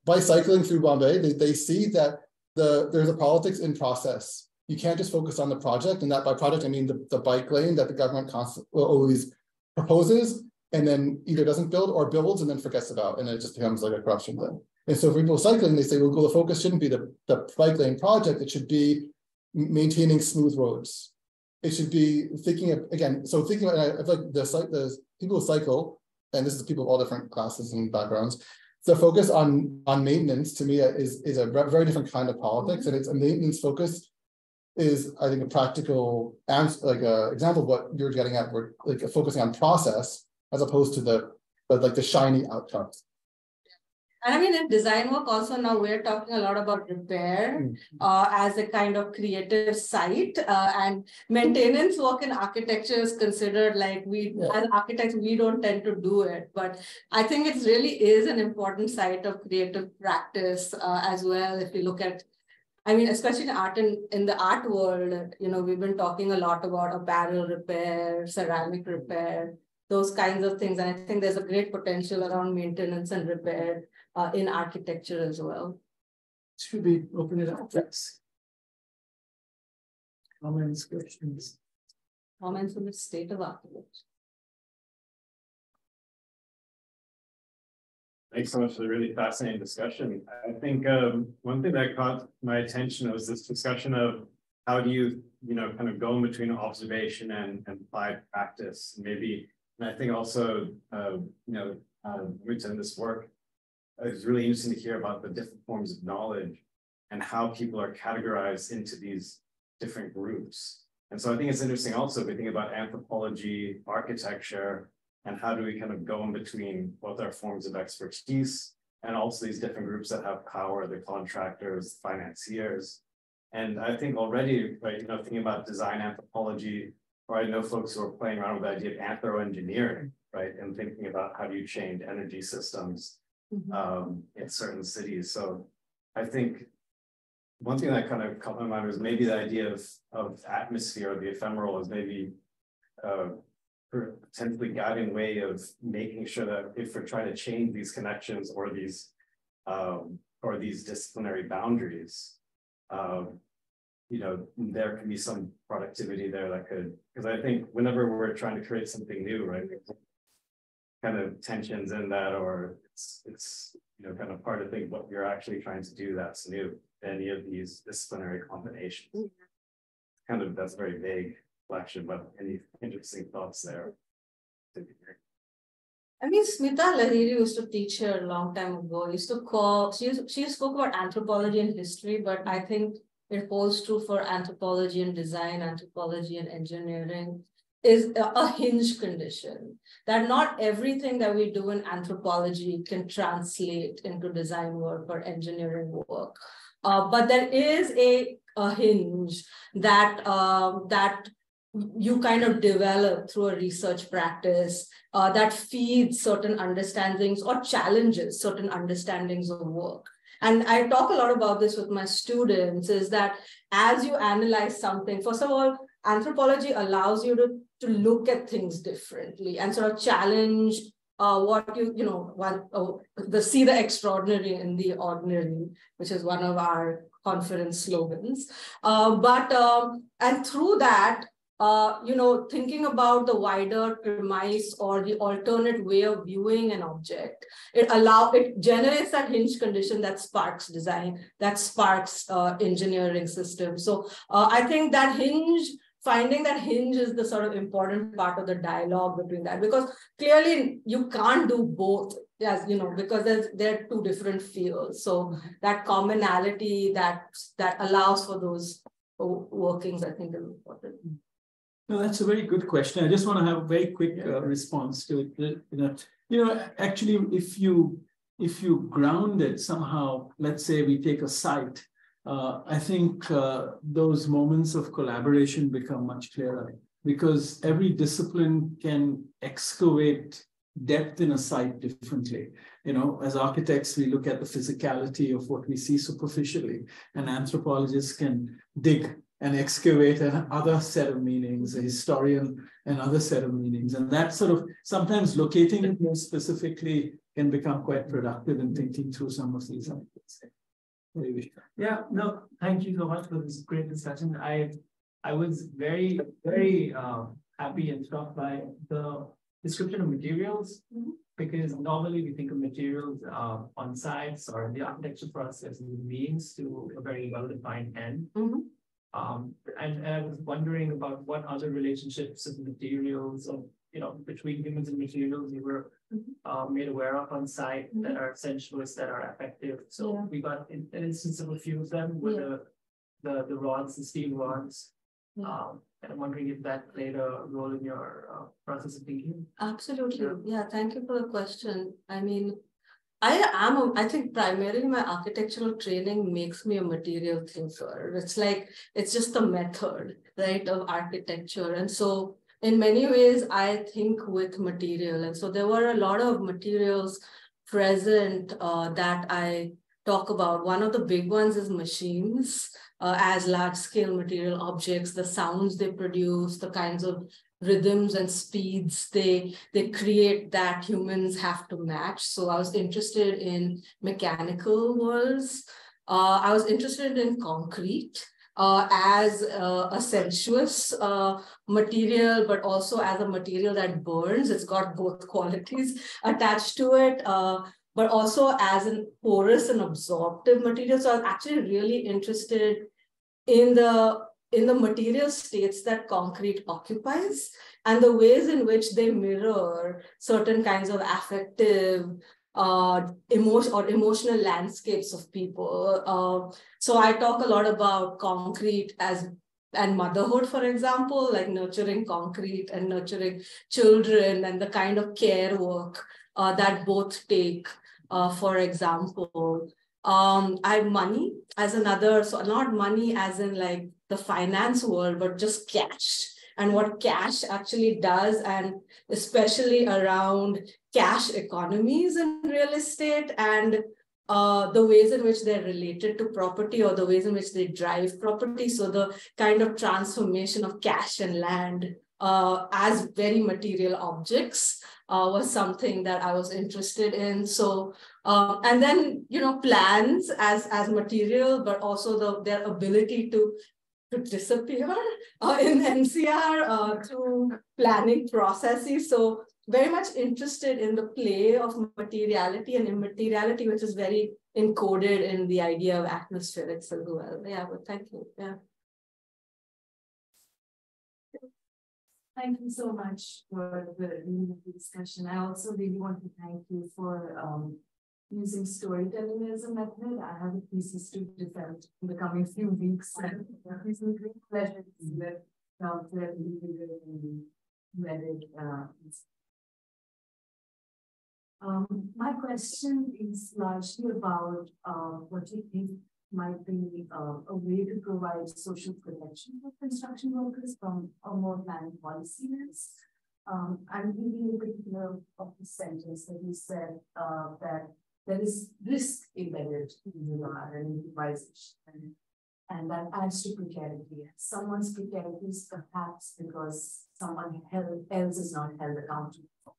by cycling through Bombay, they see that there's a politics in process. You can't just focus on the project, and that by project I mean the bike lane that the government always proposes and then either doesn't build or builds and then forgets about, and it just becomes like a corruption thing. And so for people cycling, they say, well, the focus shouldn't be the bike lane project, it should be maintaining smooth roads. It should be thinking about, again, so thinking about, I feel like the people who cycle, and this is people of all different classes and backgrounds, the focus on maintenance to me is a very different kind of politics, and it's a maintenance focus is, I think, a practical example of what you're getting at. We're like focusing on process as opposed to the shiny outcomes. And I mean, in design work also now we're talking a lot about repair as a kind of creative site, and maintenance work in architecture is considered like as architects, we don't tend to do it, but I think it really is an important site of creative practice as well. If you look at, I mean, especially in art in the art world, we've been talking a lot about apparel repair, ceramic repair, those kinds of things. And I think there's a great potential around maintenance and repair in architecture as well. Should we open it up? Thanks. Comments, questions? Comments on the state of architecture. Thanks so much for the really fascinating discussion. I think one thing that caught my attention was this discussion of how do you kind of going between observation and applied practice. Maybe, and I think also, in this work, it's really interesting to hear about the different forms of knowledge and how people are categorized into these different groups. And so I think it's interesting also if we think about anthropology, architecture, and how do we kind of go in between both our forms of expertise and also these different groups that have power, the contractors, financiers. And I think already, right, thinking about design anthropology, or I know folks who are playing around with the idea of anthro-engineering, right, and thinking about how do you change energy systems in certain cities. So I think one thing that kind of caught my mind was maybe the idea of atmosphere, or the ephemeral, is maybe potentially guiding way of making sure that if we're trying to change these connections or these disciplinary boundaries, there can be some productivity there that could, because I think whenever we're trying to create something new, right, kind of tensions in that, or it's kind of hard to think what you're actually trying to do that's new, any of these disciplinary combinations. Kind of, that's very vague reflection, but any interesting thoughts there? I mean, Smita Lahiri used to teach here a long time ago. She spoke about anthropology and history, but I think it holds true for anthropology and design, anthropology and engineering, is a hinge condition, that not everything that we do in anthropology can translate into design work or engineering work. But there is a hinge that you kind of develop through a research practice that feeds certain understandings or challenges certain understandings of work. And I talk a lot about this with my students, is that as you analyze something, first of all, anthropology allows you to look at things differently and sort of challenge what see the extraordinary in the ordinary, which is one of our conference slogans. And through that, thinking about the wider premise or the alternate way of viewing an object, it generates that hinge condition that sparks design, that sparks engineering systems. So I think that finding that hinge is the sort of important part of the dialogue between that, because clearly you can't do both, because they're two different fields. So that commonality that allows for those workings, I think, is important. No, that's a very good question. I just want to have a very quick response to it. Actually, if you ground it somehow, let's say we take a site, I think those moments of collaboration become much clearer, because every discipline can excavate depth in a site differently. As architects, we look at the physicality of what we see superficially, and anthropologists can dig and excavate another set of meanings, a historian another set of meanings. And that sort of sometimes locating it more specifically can become quite productive in thinking through some of these ideas. Yeah, no, thank you so much for this great discussion. I was very, very happy and struck by the description of materials, because normally we think of materials on sites or the architecture process as a means to a very well-defined end. And I was wondering about what other relationships of materials, between humans and materials you were made aware of on site that are sensuous, that are effective. So we got an instance of a few of them with the rods, the steel rods. And I'm wondering if that played a role in your process of thinking. Absolutely. Yeah, thank you for the question. I mean, I think primarily my architectural training makes me a material thinker. It's just the method, right, of architecture. And so in many ways, I think with material. And so there were a lot of materials present that I talk about. One of the big ones is machines as large-scale material objects, the sounds they produce, the kinds of rhythms and speeds they create that humans have to match. So I was interested in mechanical worlds. I was interested in concrete as a sensuous material, but also as a material that burns. It's got both qualities attached to it, but also as a porous and absorptive material. So I was actually really interested in the in the material states that concrete occupies and the ways in which they mirror certain kinds of affective emotional landscapes of people. So I talk a lot about concrete and motherhood, for example, like nurturing concrete and nurturing children and the kind of care work that both take, for example. I have money as another, so not money as in like the finance world, but just cash and what cash actually does, and especially around cash economies in real estate and the ways in which they're related to property or the ways in which they drive property. So the kind of transformation of cash and land as very material objects was something that I was interested in. So, and then, plans as material, but also their ability to disappear in NCR through planning processes. So very much interested in the play of materiality and immateriality, which is very encoded in the idea of atmospherics as well. Yeah, but thank you. Yeah. Thank you so much for the discussion. I also really want to thank you for using storytelling as a method. I have a thesis to defend in the coming few weeks. And it's a great pleasure to see that read it. My question is largely about what you think might be a way to provide social protection for construction workers from a more planned policy lens. I'm reading in particular of the sentence that you said that there is risk embedded in the law and improvisation, and that adds to precarity. Someone's precarity is perhaps because someone else is not held accountable for.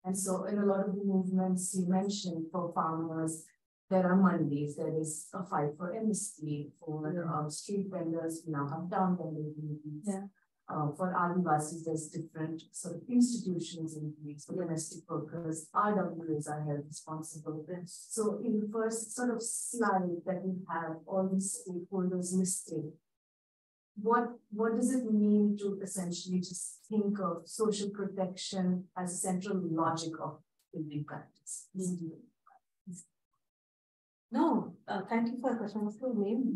And so in a lot of the movements you mentioned for farmers, there are mandis, there is a fight for amnesty, for street vendors, we now have town vendor communities. Yeah. For Adivasis, there's different sort of institutions in place. For domestic workers, RWAs are held responsible. So in the first sort of slide that we have all these stakeholders listed, what does it mean to essentially just think of social protection as a central logic of building practice? No, thank you for the question. What's your name?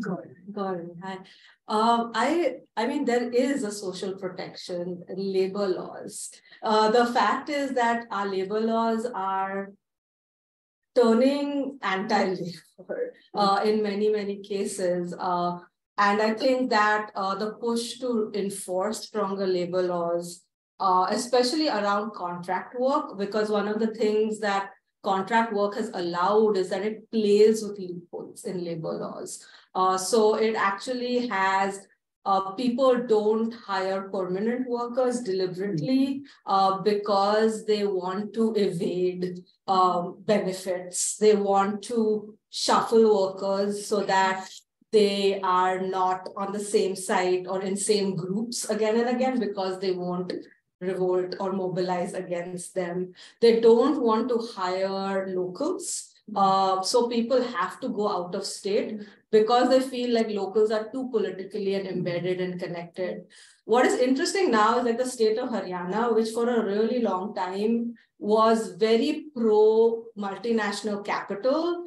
Gordon. Hi. I mean, there is a social protection labor laws. The fact is that our labor laws are turning anti-labor in many, many cases. And I think that the push to enforce stronger labor laws, especially around contract work, because one of the things that contract work has allowed is that it plays with loopholes in labor laws. So it actually has, people don't hire permanent workers deliberately because they want to evade benefits. They want to shuffle workers so that they are not on the same site or in same groups again and again because they won't revolt or mobilize against them. They don't want to hire locals. So people have to go out of state because they feel like locals are too politically and embedded and connected. What is interesting now is like the state of Haryana, which for a really long time was very pro multinational capital.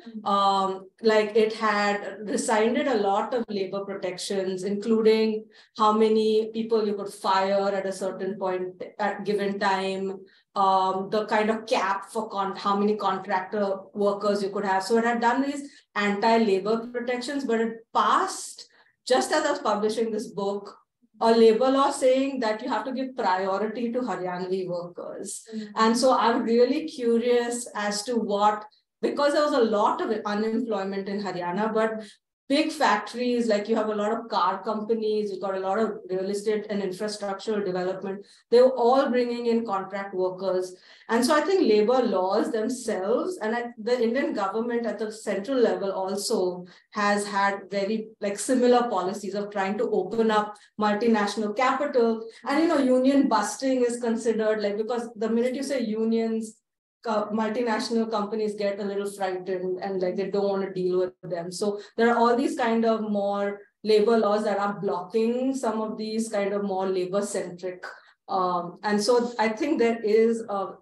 Like it had rescinded a lot of labor protections, including how many people you could fire at a certain point at given time, the kind of cap for how many contractor workers you could have. So it had done these anti-labor protections, but it passed, just as I was publishing this book, a labor law saying that you have to give priority to Haryanvi workers. And so I'm really curious as to what, because there was a lot of unemployment in Haryana, but big factories, like you have a lot of car companies, you've got a lot of real estate and infrastructural development, they were all bringing in contract workers. And so I think labor laws themselves, and the Indian government at the central level also has had very similar policies of trying to open up multinational capital. And, union busting is considered because the minute you say unions, multinational companies get a little frightened and they don't want to deal with them. So there are all these kind of more labor laws that are blocking some of these kind of more labor-centric. And so I think there is a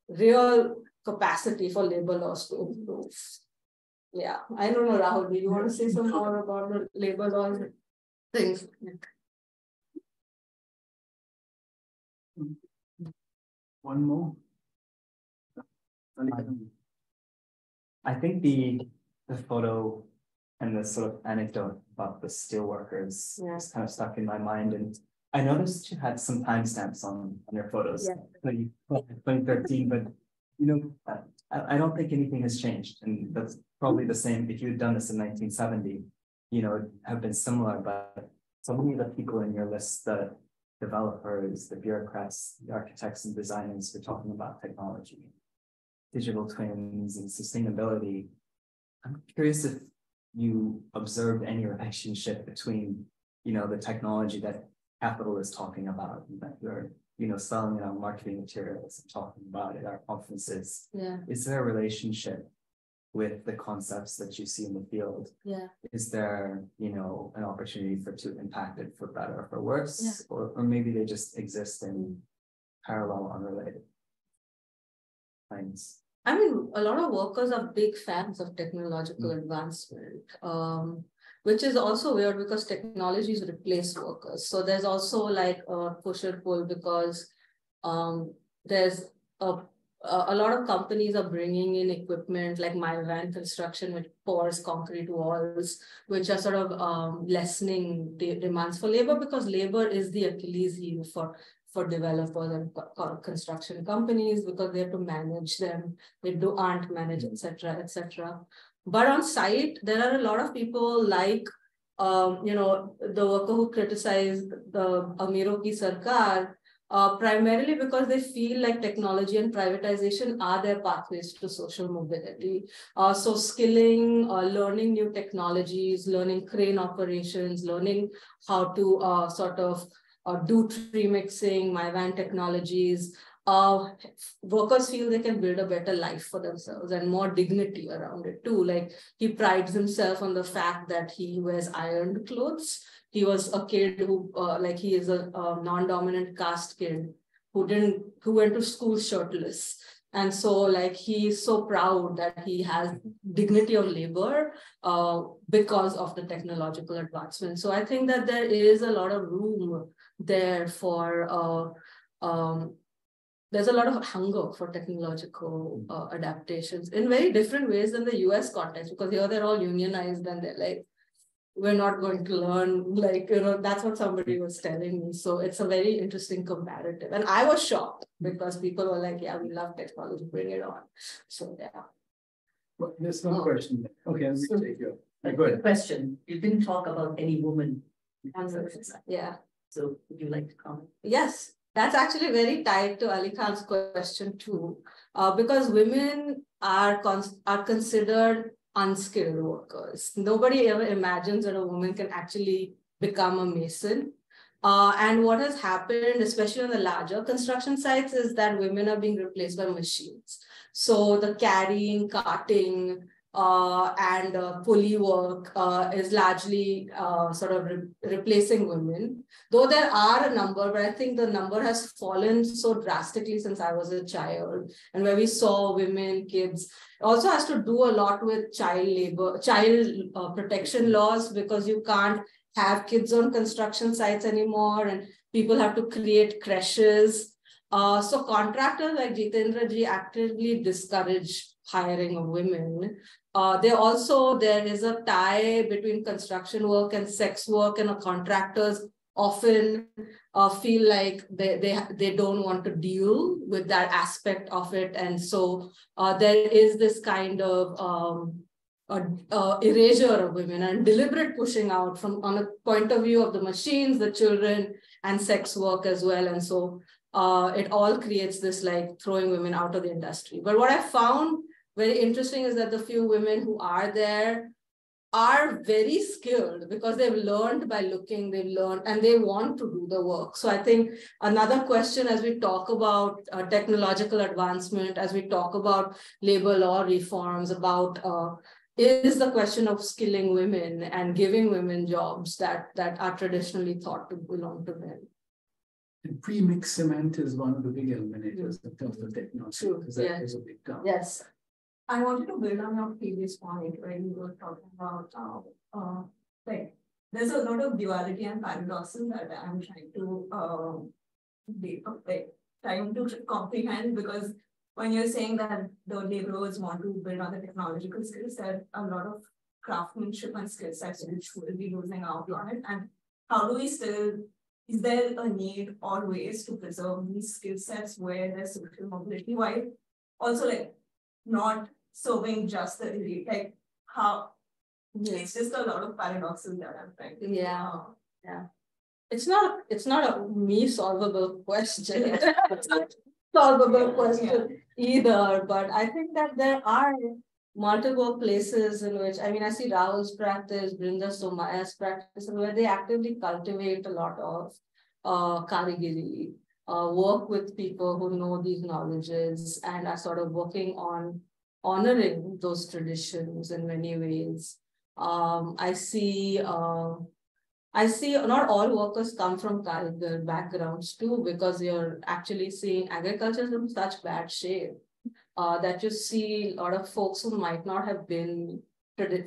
real capacity for labor laws to improve. Yeah, I don't know, Rahul, do you want to say some more about the labor laws things? One more. I think the photo and the sort of anecdote about the steelworkers is kind of stuck in my mind. And I noticed you had some timestamps on your photos, 2013, but you know, I don't think anything has changed. And that's probably the same if you had done this in 1970, you know, have been similar, but so many of the people in your list, the developers, the bureaucrats, the architects and designers, were talking about technology, digital twins and sustainability. I'm curious if you observed any relationship between, you know, the technology that capital is talking about, that you're, you know, selling it on marketing materials and talking about it at our conferences. Yeah. Is there a relationship with the concepts that you see in the field? Yeah. Is there, you know, an opportunity to impact it for better or for worse? Yeah. Or maybe they just exist in parallel, unrelated things? I mean, a lot of workers are big fans of technological advancement, which is also weird because technologies replace workers. So there's also like a push and pull because there's a lot of companies are bringing in equipment like my van construction, which pours concrete walls, which are sort of lessening the demands for labor, because labor is the Achilles heel for developers and construction companies, because they have to manage them, they aren't managed, etc., etc. But on site, there are a lot of people like, you know, the worker who criticized the Amiro ki Sarkar, primarily because they feel like technology and privatization are their pathways to social mobility. So skilling, learning new technologies, learning crane operations, learning how to sort of do tree mixing, my van technologies. Workers feel they can build a better life for themselves and more dignity around it too. Like he prides himself on the fact that he wears ironed clothes. He was a kid who, like he is a non-dominant caste kid who went to school shirtless. And so like he's so proud that he has dignity of labor because of the technological advancement. So I think that there is a lot of room there for, there's a lot of hunger for technological adaptations in very different ways than the US context, because here they're all unionized and they're like, we're not going to learn, like, you know, that's what somebody was telling me. So it's a very interesting comparative. And I was shocked because people were like, yeah, we love technology, bring it on. So yeah. Well, there's no question. Okay, let me take you. Go ahead. Question. You didn't talk about any woman. Yeah. So would you like to comment? Yes, that's actually very tied to Ali Khan's question too, because women are considered unskilled workers. Nobody ever imagines that a woman can actually become a mason. And what has happened, especially on the larger construction sites, is that women are being replaced by machines. So the carrying, carting, and pulley work is largely sort of replacing women. Though there are a number, but I think the number has fallen so drastically since I was a child, and where we saw women, kids. It also has to do a lot with child labor, child protection laws, because you can't have kids on construction sites anymore, and people have to create creches. So contractors like Jitendra ji actively discourage hiring of women. There is a tie between construction work and sex work, and contractors often feel like they don't want to deal with that aspect of it. And so there is this kind of erasure of women and deliberate pushing out from on a point of view of the machines, the children, and sex work as well. And so it all creates this like throwing women out of the industry. But what I found very interesting is that the few women who are there are very skilled because they've learned by looking, they've learned, and they want to do the work. So I think another question as we talk about technological advancement, as we talk about labor law reforms, about is the question of skilling women and giving women jobs that are traditionally thought to belong to men. And pre-mix cement is one of the big eliminators in terms of technology. True. Because that is a big term. Yes. I wanted to build on your previous point where you were talking about like there's a lot of duality and paradoxes that I'm trying to trying to comprehend, because when you're saying that the laborers want to build on the technological skills, there are a lot of craftsmanship and skill sets which will be losing out on it. And how do we still, is there a need or ways to preserve these skill sets where there's social mobility, while also like not serving just the elite? Like how, it's just a lot of paradoxes that I'm trying to yeah. It's not a me solvable question. It's not a solvable question either. But I think that there are multiple places in which, I mean, I see Rahul's practice, Brinda Somaya's practice, where they actively cultivate a lot of karigiri, work with people who know these knowledges and are sort of working on honoring those traditions in many ways. I see not all workers come from karigar backgrounds too, because you're actually seeing agriculture is in such bad shape that you see a lot of folks who might not have been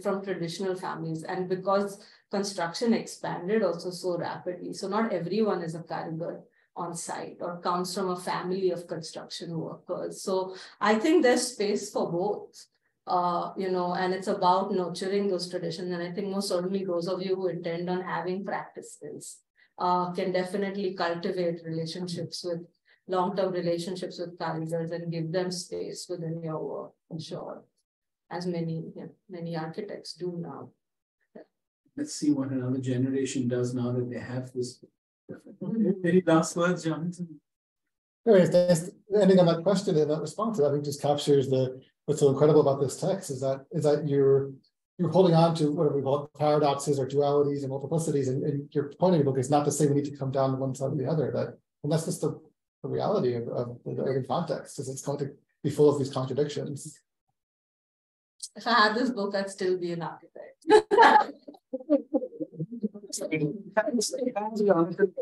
from traditional families, and because construction expanded also so rapidly. So not everyone is a karigar on site or comes from a family of construction workers. So I think there's space for both. And it's about nurturing those traditions. And I think most certainly those of you who intend on having practices can definitely cultivate relationships with long-term relationships with karigars and give them space within your work, for sure, as many architects do now. Let's see what another generation does now that they have this. Any last words, Jonathan? Anyways, ending on that question and that response, I think just captures what's so incredible about this text is that you're holding on to whatever we call it, paradoxes or dualities and multiplicities, and your point of the book is not to say we need to come down to one side or the other. And that's just the reality of the urban context, is it's going to be full of these contradictions. If I had this book, I'd still be an architect. Thanks, Jonathan.